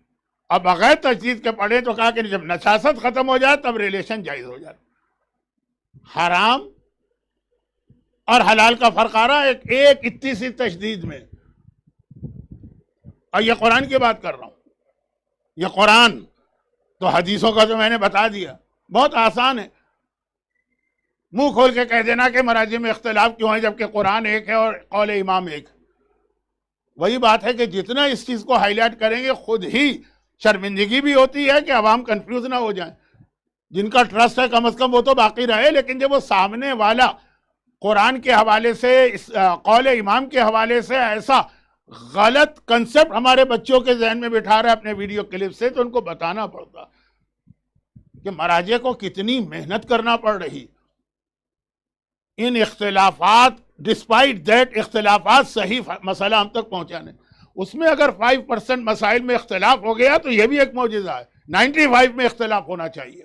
Speaker 1: اب بغیر تشدید کے پڑھیں تو کہا کہ جب نجاست ختم ہو جائے تب ریلیشن جائز ہو جائے. حرام اور حلال کا فرق آ رہا ہے ایک اتنی سی تشدید میں. اور یہ قرآن کی بات کر رہا ہوں، یہ قرآن تو حدیثوں کا جو میں نے بتا دیا بہت آسان ہے. منہ کھول کے کہہ دینا کہ مراجع میں اختلاف کیوں ہے جبکہ قرآن ایک ہے اور قول امام ایک. وہی بات ہے کہ جتنا اس چیز کو ہائی لائٹ کریں گے خود ہی شرمندگی بھی ہوتی ہے کہ عوام کنفیوز نہ ہو جائیں. جن کا ٹرسٹ ہے کم از کم وہ تو باقی رہے، لیکن جب وہ سامنے والا قرآن کے حوالے سے، قول امام کے حوالے سے ایسا غلط کنسپٹ ہمارے بچوں کے ذہن میں بٹھا رہا ہے اپنے ویڈیو کلپ سے، تو ان کو بتانا پڑتا کہ مراجع کو کتنی محنت کرنا پڑ رہی ان اختلافات، ڈسپائٹ دیٹ اختلافات صحیح مسئلہ ہم تک پہنچانے. اس میں اگر 5% مسائل میں اختلاف ہو گیا تو یہ بھی ایک معجزہ ہے. 95 میں اختلاف ہونا چاہیے،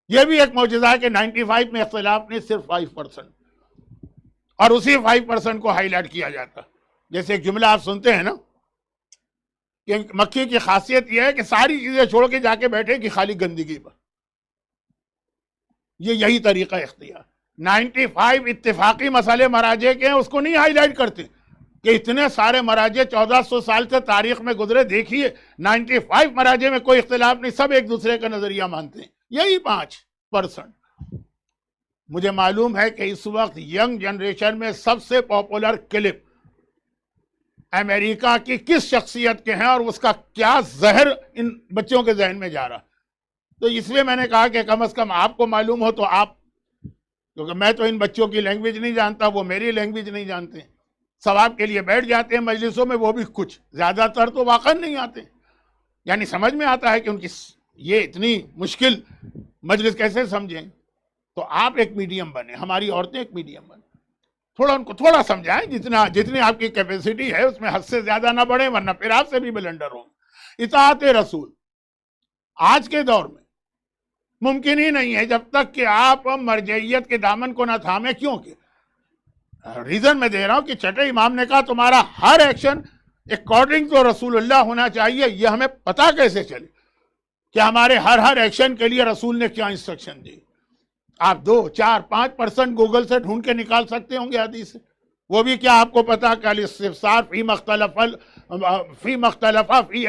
Speaker 1: یہ بھی ایک معجزہ ہے کہ 95 میں اختلاف نہیں، صرف 5%، اور اسی 5% کو ہائی لائٹ کیا جاتا. جیسے ایک جملہ آپ سنتے ہیں نا کہ مکھی کی خاصیت یہ ہے کہ ساری چیزیں چھوڑ کے جا کے بیٹھے کہ خالی گندگی پر. یہی طریقہ اختیار. 95 اتفاقی مسئلے مراجع کے ہیں، اس کو نہیں ہائی لائٹ کرتے. کہ اتنے سارے مراجع 1400 سال سے تاریخ میں گزرے، دیکھیے 95 مراجع میں کوئی اختلاف نہیں، سب ایک دوسرے کا نظریہ مانتے ہیں، یہی 5%۔ مجھے معلوم ہے کہ اس وقت ینگ جنریشن میں سب سے پاپولر کلپ امریکہ کی کس شخصیت کے ہیں اور اس کا کیا زہر ان بچوں کے ذہن میں جا رہا، تو اس لیے میں نے کہا کہ کم از کم آپ کو معلوم ہو تو آپ، کیونکہ میں تو ان بچوں کی لینگویج نہیں جانتا، وہ میری لینگویج نہیں جانتے، ثواب کے لیے بیٹھ جاتے ہیں مجلسوں میں، وہ بھی کچھ، زیادہ تر تو واقعا نہیں آتے، یعنی سمجھ میں آتا ہے کہ ان کی یہ اتنی مشکل مجلس کیسے سمجھیں۔ تو آپ ایک میڈیم بنے، ہماری عورتیں ایک میڈیم بنے، تھوڑا ان کو تھوڑا سمجھائیں، جتنی آپ کی کیپیسٹی ہے اس میں حد سے زیادہ نہ بڑھیں، ورنہ پھر آپ سے بھی بلنڈر ہوں۔ اطاعت رسول آج کے دور میں ممکن ہی نہیں ہے جب تک کہ آپ مرجعیت کے دامن کو نہ تھامیں، کیونکہ ریزن میں دے رہا ہوں کہ چھٹے امام نے کہا تمہارا ہر ایکشن اکارڈنگ ٹو رسول اللہ ہونا چاہیے۔ یہ ہمیں پتہ کیسے چلے کہ ہمارے ہر ایکشن کے لیے رسول نے کیا انسٹرکشن دی؟ آپ 2، 4، 5% گوگل سے ڈھونڈ کے نکال سکتے ہوں گے حدیث سے، وہ بھی کیا آپ کو پتا کہ الاستفسار فی مختلف فی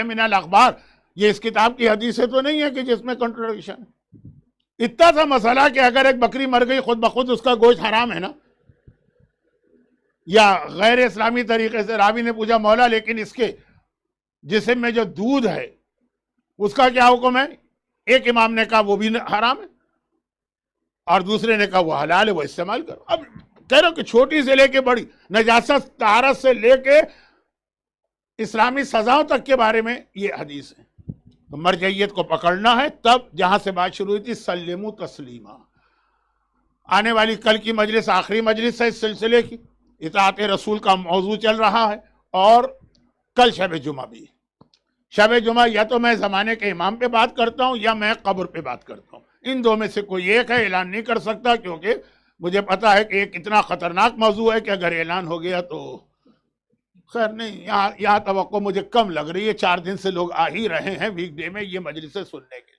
Speaker 1: من الاخبار، یہ اس کتاب کی حدیث تو نہیں ہے کہ جس میں کنٹرڈکشن ہے۔ اتنا سا مسئلہ کہ اگر ایک بکری مر گئی خود بخود اس کا گوشت حرام ہے نا، یا غیر اسلامی طریقے سے راوی نے پوچھا مولا لیکن اس کے جسم میں جو دودھ ہے اس کا کیا حکم ہے؟ ایک امام نے کہا وہ بھی حرام ہے اور دوسرے نے کہا وہ حلال ہے، وہ استعمال کرو۔ اب کہہ رہا ہوں کہ چھوٹی سے لے کے بڑی نجاست طہارت سے لے کے اسلامی سزاؤں تک کے بارے میں یہ حدیث ہے۔ تو مرجعیت کو پکڑنا ہے، تب جہاں سے بات شروع ہوئی تھی سلموا تسلیما، آنے والی کل کی مجلس آخری مجلس ہے اس سلسلے کی، اطاعت رسول کا موضوع چل رہا ہے، اور کل شب جمعہ بھی۔ شب جمعہ یا تو میں زمانے کے امام پہ بات کرتا ہوں یا میں قبر پہ بات کرتا ہوں، ان دو میں سے کوئی ایک ہے، اعلان نہیں کر سکتا کیونکہ مجھے پتا ہے کہ ایک اتنا خطرناک موضوع ہے کہ اگر اعلان ہو گیا تو خیر نہیں، یہاں توقع مجھے کم لگ رہی ہے، 4 دن سے لوگ آ ہی رہے ہیں ویک ڈے میں یہ مجلسیں سننے کے۔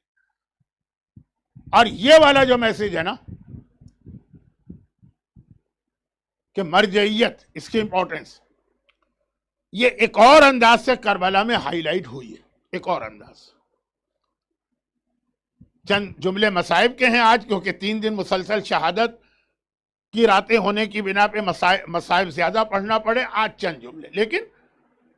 Speaker 1: اور یہ والا جو میسج ہے نا کہ مرجعیت، اس کی امپورٹنس، یہ ایک اور انداز سے کربلا میں ہائی لائٹ ہوئی ہے، ایک اور انداز۔ چند جملے مصائب کے ہیں آج، کیونکہ 3 دن مسلسل شہادت کی راتیں ہونے کی بنا پہ مصائب زیادہ پڑھنا پڑے، آج چند جملے، لیکن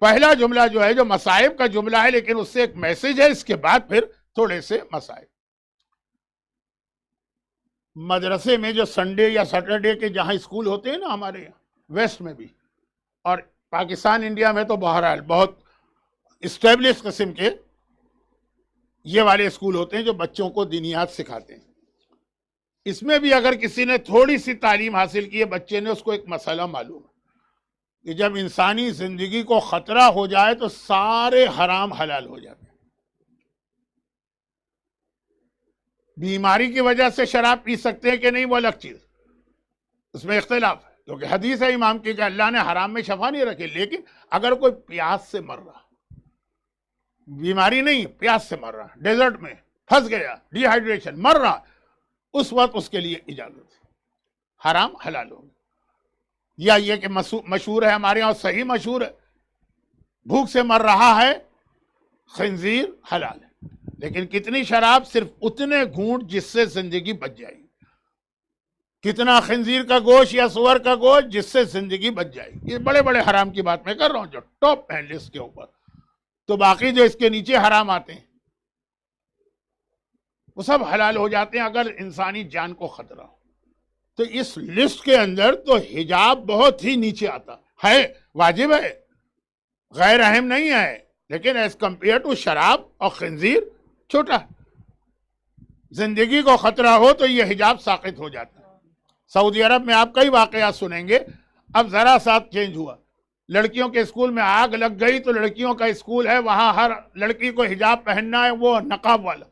Speaker 1: پہلا جملہ جو ہے جو مصائب کا جملہ ہے لیکن اس سے ایک میسج ہے، اس کے بعد پھر تھوڑے سے مصائب۔ مدرسے میں جو سنڈے یا سیٹرڈے کے جہاں اسکول ہوتے ہیں نا ہمارے یہاں ویسٹ میں بھی، اور پاکستان انڈیا میں تو بہرحال بہت اسٹیبلش قسم کے یہ والے اسکول ہوتے ہیں جو بچوں کو دینیات سکھاتے ہیں۔ اس میں بھی اگر کسی نے تھوڑی سی تعلیم حاصل کی ہے، بچے نے، اس کو ایک مسئلہ معلوم ہے کہ جب انسانی زندگی کو خطرہ ہو جائے تو سارے حرام حلال ہو جاتے ہیں۔ بیماری کی وجہ سے شراب پی سکتے ہیں کہ نہیں وہ الگ چیز، اس میں اختلاف ہے، کیونکہ حدیث ہے امام کی کہ اللہ نے حرام میں شفا نہیں رکھی، لیکن اگر کوئی پیاس سے مر رہا، بیماری نہیں پیاس سے مر رہا، ڈیزرٹ میں پھنس گیا، ڈی ہائیڈریشن، مر رہا، اس وقت اس کے لیے اجازت ہے، حرام حلال ہوگا۔ یا یہ کہ مشہور ہے ہمارے یہاں، صحیح مشہور ہے، بھوک سے مر رہا ہے، خنزیر حلال ہے، لیکن کتنی شراب؟ صرف اتنے گھونٹ جس سے زندگی بچ جائے گی، کتنا خنزیر کا گوشت یا سور کا گوشت جس سے زندگی بچ جائے گی۔ یہ بڑے بڑے حرام کی بات میں کر رہا ہوں جو ٹاپ ہیں لسٹ کے اوپر، تو باقی جو اس کے نیچے حرام آتے ہیں وہ سب حلال ہو جاتے ہیں اگر انسانی جان کو خطرہ ہو۔ تو اس لسٹ کے اندر تو حجاب بہت ہی نیچے آتا ہے، واجب ہے، غیر اہم نہیں ہے، لیکن ایز کمپیئر ٹو شراب اور خنزیر چھوٹا ہے۔ زندگی کو خطرہ ہو تو یہ حجاب ساقط ہو جاتا ہے۔ سعودی عرب میں آپ کئی واقعات سنیں گے، اب ذرا ساتھ چینج ہوا، لڑکیوں کے اسکول میں آگ لگ گئی تو لڑکیوں کا اسکول ہے، وہاں ہر لڑکی کو حجاب پہننا ہے، وہ نقاب والا،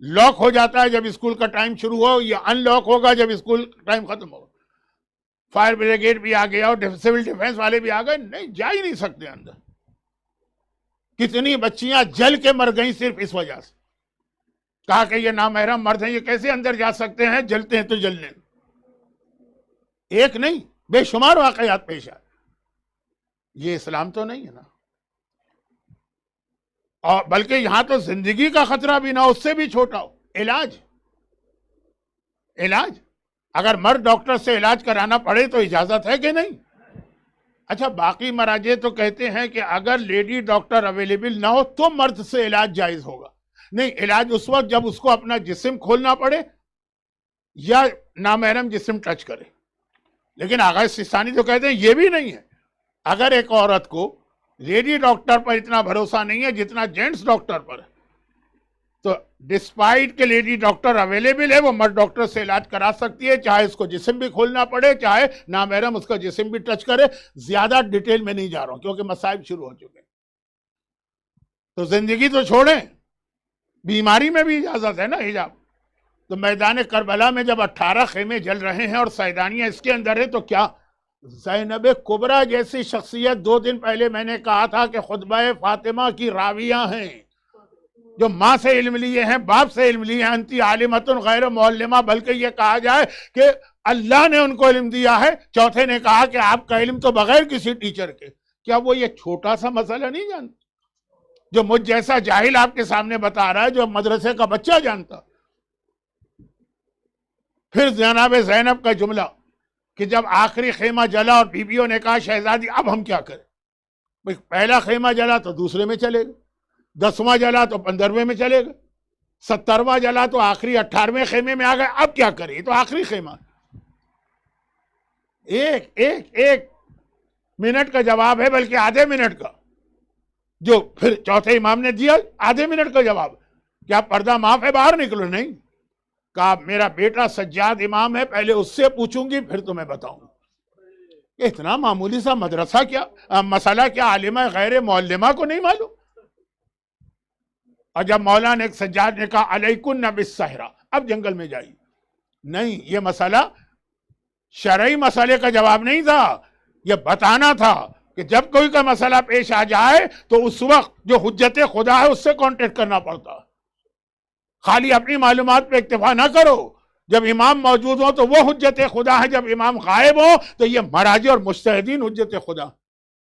Speaker 1: لاک ہو جاتا ہے جب اسکول کا ٹائم شروع ہو، یا ان لاک ہوگا جب اسکول ٹائم ختم ہوگا۔ فائر بریگیڈ بھی آ گیا اور سول ڈیفنس والے بھی آ گئے، نہیں جا ہی نہیں سکتے اندر۔ کتنی بچیاں جل کے مر گئیں صرف اس وجہ سے، کہا کہ یہ نامحرم مرد ہیں، یہ کیسے اندر جا سکتے ہیں، جلتے ہیں تو جلنے۔ ایک نہیں بے شمار واقعات پیش آئے۔ یہ اسلام تو نہیں ہے نا. اور بلکہ یہاں تو زندگی کا خطرہ بھی نہ، اس سے بھی چھوٹا ہو. علاج اگر مرد ڈاکٹر سے علاج کرانا پڑے تو اجازت ہے کہ نہیں؟ اچھا، باقی مراجع تو کہتے ہیں کہ اگر لیڈی ڈاکٹر اویلیبل نہ ہو تو مرد سے علاج جائز ہوگا. نہیں، علاج اس وقت جب اس کو اپنا جسم کھولنا پڑے یا نامحرم جسم ٹچ کرے. لیکن آغا سستانی تو کہتے ہیں یہ بھی نہیں ہے. اگر ایک عورت کو لیڈی ڈاکٹر پر اتنا بھروسہ نہیں ہے جتنا جینٹس ڈاکٹر پر ہے، تو ڈسپائٹ کہ لیڈی ڈاکٹر اویلیبل ہے، وہ مرد ڈاکٹر سے علاج کرا سکتی ہے، چاہے اس کو جسم بھی کھولنا پڑے، چاہے نامحرم اس کا جسم بھی ٹچ کرے. زیادہ ڈیٹیل میں نہیں جا رہا ہوں کیونکہ مصائب شروع ہو چکے ہیں. تو زندگی تو چھوڑیں، بیماری میں بھی اجازت ہے نا حجاب. تو میدان کربلا میں جب 18 خیمے جل رہے ہیں اور سیدانیاں اس کے اندر ہے، تو کیا زینب کبریٰ جیسی شخصیت 2 دن پہلے میں نے کہا تھا کہ خطبہ فاطمہ کی راویہ ہیں، جو ماں سے علم لیے ہیں، باپ سے علم لیے ہیں، انتی عالمۃ غیر معلمہ، بلکہ یہ کہا جائے کہ اللہ نے ان کو علم دیا ہے. چوتھے نے کہا کہ آپ کا علم تو بغیر کسی ٹیچر کے. کیا وہ یہ چھوٹا سا مسئلہ نہیں جانتا جو مجھ جیسا جاہل آپ کے سامنے بتا رہا ہے، جو مدرسے کا بچہ جانتا؟ پھر جناب زینب کا جملہ کہ جب آخری خیمہ جلا اور بیویوں نے کہا شہزادی اب ہم کیا کریں؟ پہلا خیمہ جلا تو دوسرے میں چلے گا، 10واں جلا تو 15ویں میں چلے گا، 17واں جلا تو آخری 18ویں خیمے میں آ گئے. اب کیا کریں؟ تو آخری خیمہ. ایک منٹ کا جواب ہے، بلکہ آدھے منٹ کا، جو پھر چوتھے امام نے دیا. آدھے منٹ کا جواب. کیا پردہ معاف ہے؟ باہر نکلو. نہیں کہا میرا بیٹا سجاد امام ہے، پہلے اس سے پوچھوں گی پھر تمہیں بتاؤں. اتنا معمولی سا مدرسہ کیا مسئلہ کیا عالمہ غیر معلمہ کو نہیں معلوم؟ اور جب مولانا ایک سجاد نے کہا علیکن بالسحرہ، اب جنگل میں جائیے. نہیں، یہ مسئلہ شرعی مسئلے کا جواب نہیں تھا، یہ بتانا تھا کہ جب کوئی کا مسئلہ پیش آ جائے تو اس وقت جو حجت خدا ہے اس سے کانٹیکٹ کرنا پڑتا. خالی اپنی معلومات پہ اکتفا نہ کرو. جب امام موجود ہو تو وہ حجت خدا ہے، جب امام غائب ہو تو یہ مراجع اور مجتہدین حجت خدا.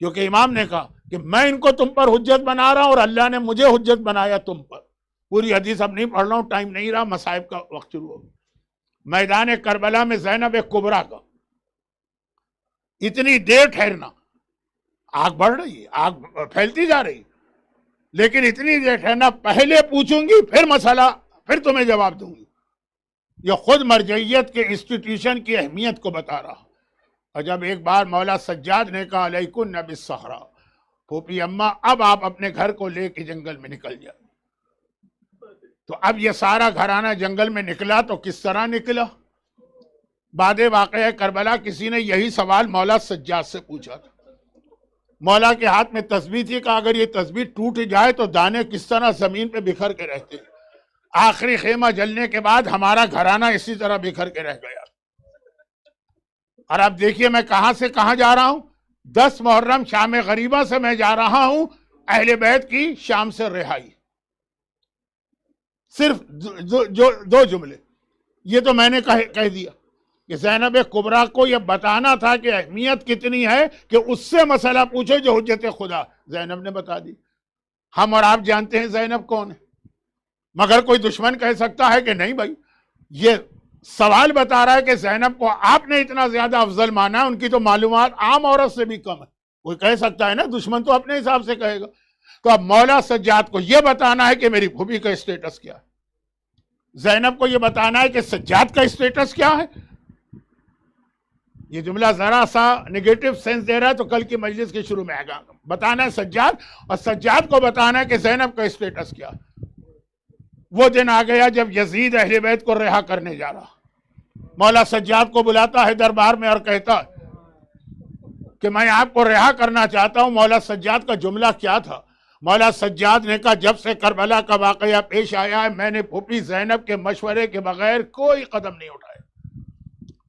Speaker 1: کیونکہ امام نے کہا کہ میں ان کو تم پر حجت بنا رہا ہوں اور اللہ نے مجھے حجت بنایا تم پر. پوری حدیث اب نہیں پڑھ رہا ہوں، ٹائم نہیں رہا، مصائب کا وقت شروع ہو. میدان کربلا میں زینب کبریٰ کا اتنی دیر ٹھہرنا، آگ بڑھ رہی ہے، آگ پھیلتی جا رہی، لیکن اتنی دیر ٹھہرنا، پہلے پوچھوں گی پھر مسئلہ پھر تمہیں جواب دوں گی. یہ خود مرجعیت کے انسٹیٹیوشن کی اہمیت کو بتا رہا. اور جب ایک بار مولا سجاد نے کہا علیکن بالصحراء، پھوپھی اماں اب آپ اپنے گھر کو لے کے جنگل میں نکل جائیں. تو اب یہ سارا گھرانہ جنگل میں نکلا تو کس طرح نکلا؟ بعد واقعہ کربلا کسی نے یہی سوال مولا سجاد سے پوچھا تھا. مولا کے ہاتھ میں تسبیح تھی کہ اگر یہ تسبیح ٹوٹ جائے تو دانے کس طرح زمین پہ بکھر کے رہتے. آخری خیمہ جلنے کے بعد ہمارا گھرانہ اسی طرح بکھر کے رہ گیا. اور اب دیکھیے میں کہاں سے کہاں جا رہا ہوں. 10 محرم شام غریبہ سے میں جا رہا ہوں اہل بیت کی شام سے رہائی. صرف 2 جملے یہ تو میں نے کہہ دیا کہ زینب کبریٰ کو یہ بتانا تھا کہ اہمیت کتنی ہے کہ اس سے مسئلہ پوچھو جو حجت خدا. زینب نے بتا دی. ہم اور آپ جانتے ہیں زینب کون ہے، مگر کوئی دشمن کہہ سکتا ہے کہ نہیں بھائی یہ سوال بتا رہا ہے کہ زینب کو آپ نے اتنا زیادہ افضل مانا ہے، ان کی تو معلومات عام عورت سے بھی کم ہے. کوئی کہہ سکتا ہے نا، دشمن تو اپنے حساب سے کہے گا. تو اب مولا سجاد کو یہ بتانا ہے کہ میری پھوپھی کا اسٹیٹس کیا ہے، زینب کو یہ بتانا ہے کہ سجاد کا اسٹیٹس کیا ہے. یہ جملہ ذرا سا نگیٹو سینس دے رہا ہے تو کل کی مجلس کے شروع میں آئے گا. بتانا ہے سجاد، اور سجاد کو بتانا ہے کہ زینب کا اسٹیٹس کیا. وہ دن آ گیا جب یزید اہل بیت کو رہا کرنے جا رہا. مولا سجاد کو بلاتا ہے دربار میں اور کہتا ہے کہ میں آپ کو رہا کرنا چاہتا ہوں. مولا سجاد کا جملہ کیا تھا؟ مولا سجاد نے کہا جب سے کربلا کا واقعہ پیش آیا ہے میں نے پھوپھی زینب کے مشورے کے بغیر کوئی قدم نہیں اٹھایا.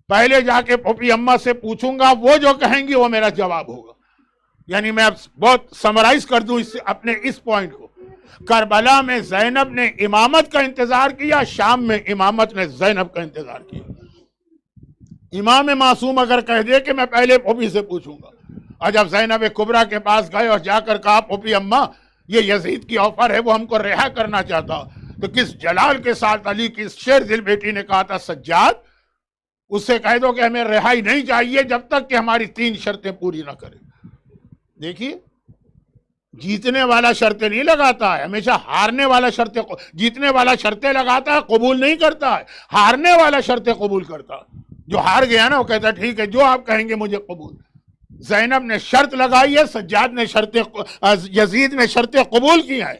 Speaker 1: پہلے جا کے پھوپھی اماں سے پوچھوں گا، وہ جو کہیں گی وہ میرا جواب ہوگا. یعنی میں اب بہت سمرائز کر دوں اپنے اس پوائنٹ کو. کربلا میں زینب نے امامت کا انتظار کیا، شام میں امامت نے زینب کا انتظار کیا. امام معصوم اگر کہہ دے کہ میں پہلے پھوپھی سے پوچھوں گا، اور جب زینب کبریٰ کے پاس گئے اور جا کر کہا پھوپھی اماں یہ یزید کی آفر ہے، وہ ہم کو رہا کرنا چاہتا، تو کس جلال کے ساتھ علی کی شیر دل بیٹی نے کہا تھا سجاد اس سے کہہ دو کہ ہمیں رہائی نہیں چاہیے جب تک کہ ہماری 3 شرطیں پوری نہ کرے۔ دیکھیے جیتنے والا شرطیں نہیں لگاتا ہے، ہمیشہ ہارنے والا شرطیں، جیتنے والا شرطیں لگاتا ہے قبول نہیں کرتا ہے، ہارنے والا شرطیں قبول کرتا ہے۔ جو ہار گیا نا وہ کہتا ہے ٹھیک ہے جو آپ کہیں گے مجھے قبول۔ زینب نے شرط لگائی ہے، سجاد نے یزید نے شرطیں قبول کی ہیں۔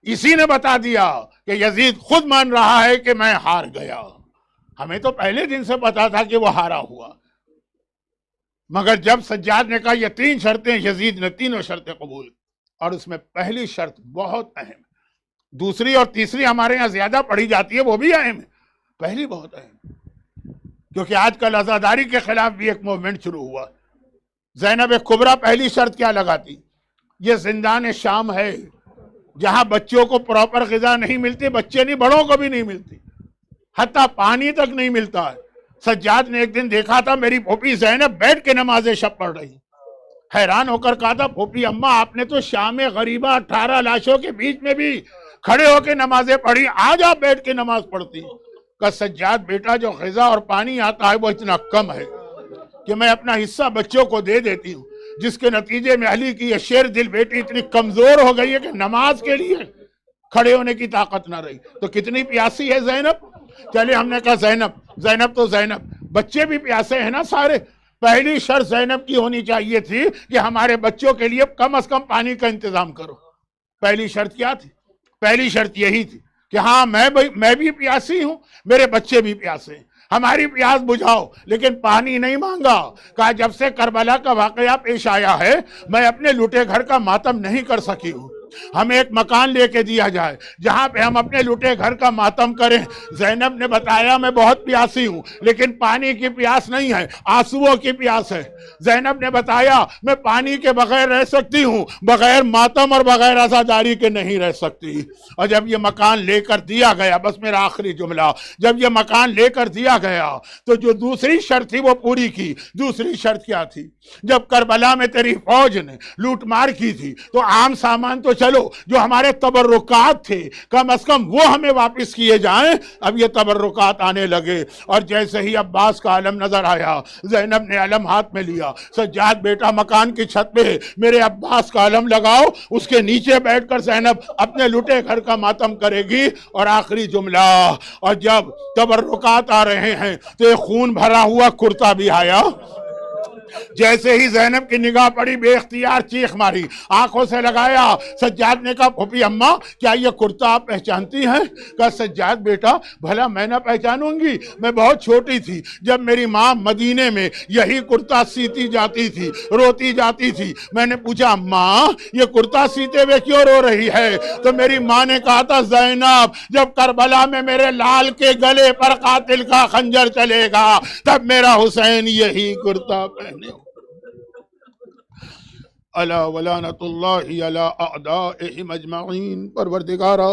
Speaker 1: اسی نے بتا دیا کہ یزید خود مان رہا ہے کہ میں ہار گیا، ہمیں تو پہلے دن سے پتا تھا کہ وہ ہارا ہوا، مگر جب سجاد نے کہا یہ 3 شرطیں، یزید نے تینوں شرطیں قبول، اور اس میں پہلی شرط بہت اہم ہے، دوسری اور تیسری ہمارے ہاں زیادہ پڑھی جاتی ہے، وہ بھی اہم ہے، پہلی بہت اہم ہے، کیونکہ آج کل عزاداری کے خلاف بھی ایک موومنٹ شروع ہوا۔ زینب کبریٰ پہلی شرط کیا لگاتی؟ یہ زندان شام ہے جہاں بچوں کو پراپر غذا نہیں ملتی، بچے نہیں بڑوں کو بھی نہیں ملتی، حتیٰ پانی تک نہیں ملتا ہے۔ سجاد نے ایک دن دیکھا تھا میری پھوپھی زینب بیٹھ کے نماز شب پڑھ رہی، حیران ہو کر کہا تھا پھوپھی اماں آپ نے تو شام غریبہ 18 لاشوں کے بیچ میں بھی کھڑے ہو کے نمازیں پڑھی، آج آپ بیٹھ کے نماز پڑھتی۔ کہ سجاد بیٹا جو غذا اور پانی آتا ہے وہ اتنا کم ہے کہ میں اپنا حصہ بچوں کو دے دیتی ہوں، جس کے نتیجے میں علی کی یہ شیر دل بیٹی اتنی کمزور ہو گئی ہے کہ نماز کے لیے کھڑے ہونے کی طاقت نہ رہی۔ تو کتنی پیاسی ہے زینب۔ چلے ہم نے کہا زینب تو زینب، بچے بھی پیاسے ہیں نا سارے۔ پہلی شرط زینب کی ہونی چاہیے تھی کہ ہمارے بچوں کے لیے کم از کم پانی کا انتظام کرو۔ پہلی شرط کیا تھی؟ پہلی شرط یہی تھی کہ ہاں میں بھی پیاسی ہوں، میرے بچے بھی پیاسے ہیں، ہماری پیاس بجھاؤ، لیکن پانی نہیں مانگا۔ کہا جب سے کربلا کا واقعہ پیش آیا ہے میں اپنے لوٹے گھر کا ماتم نہیں کر سکی ہوں، ہمیں ایک مکان لے کے دیا جائے جہاں پہ ہم اپنے لوٹے گھر کا ماتم کریں۔ زینب نے بتایا میں بہت پیاسی ہوں لیکن پانی کی پیاس نہیں ہے، آنسوؤں کی پیاس ہے۔ زینب نے بتایا میں پانی کے بغیر رہ سکتی ہوں، بغیر ماتم اور بغیر عزاداری کے نہیں رہ سکتی۔ اور جب یہ مکان لے کر دیا گیا، بس میرا آخری جملہ، جب یہ مکان لے کر دیا گیا تو جو دوسری شرط تھی وہ پوری کی۔ دوسری شرط کیا تھی؟ جب کربلا میں تیری فوج نے لوٹ مار کی تھی تو عام سامان تو چلو، جو ہمارے تبرکات تھے کم از کم وہ ہمیں واپس کیے جائیں۔ اب یہ تبرکات آنے لگے اور جیسے ہی عباس کا علم نظر آیا زینب نے علم ہاتھ میں لیا۔ سجاد بیٹا مکان کی چھت پہ میرے عباس کا علم لگاؤ، اس کے نیچے بیٹھ کر زینب اپنے لٹے گھر کا ماتم کرے گی۔ اور آخری جملہ، اور جب تبرکات آ رہے ہیں تو یہ خون بھرا ہوا کرتا بھی آیا۔ جیسے ہی زینب کی نگاہ پڑی بے اختیار چیخ ماری، آنکھوں سے لگایا۔ سجاد نے کہا پھوپھی اماں کیا یہ کرتا آپ پہچانتی ہیں؟ کہا سجاد بیٹا بھلا میں نہ پہچانوں گی، میں بہت چھوٹی تھی جب میری ماں مدینے میں یہی کرتا سیتی جاتی تھی، روتی جاتی تھی۔ میں نے پوچھا ماں یہ کرتا سیتے ہوئے کیوں رو رہی ہے؟ تو میری ماں نے کہا تھا زینب جب کربلا میں میرے لال کے گلے پر قاتل کا خنجر چلے گا تب میرا حسین یہی کرتا پہنے۔ الا ولعنۃ اللہ علی اعدائہم اجمعین۔ پروردگارا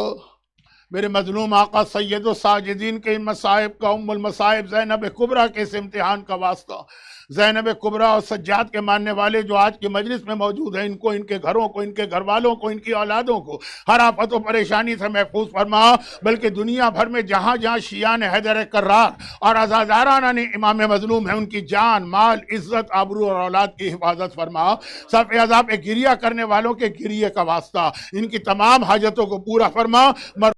Speaker 1: میرے مظلوم آقا سید الساجدین کے ان مصائب کا ام المصائب زینب کبریٰ کے اس امتحان کا واسطہ، زینب کبریٰ اور سجاد کے ماننے والے جو آج کی مجلس میں موجود ہیں، ان کو، ان کے گھروں کو، ان کے گھر والوں کو، ان کی اولادوں کو ہر آفت و پریشانی سے محفوظ فرما، بلکہ دنیا بھر میں جہاں جہاں شیعان حیدر کرار اور عزادارانہ نے امام مظلوم ہیں ان کی جان، مال، عزت، آبرو اور اولاد کی حفاظت فرما۔ صف عزا پہ گریہ کرنے والوں کے گریہ کا واسطہ ان کی تمام حاجتوں کو پورا فرما۔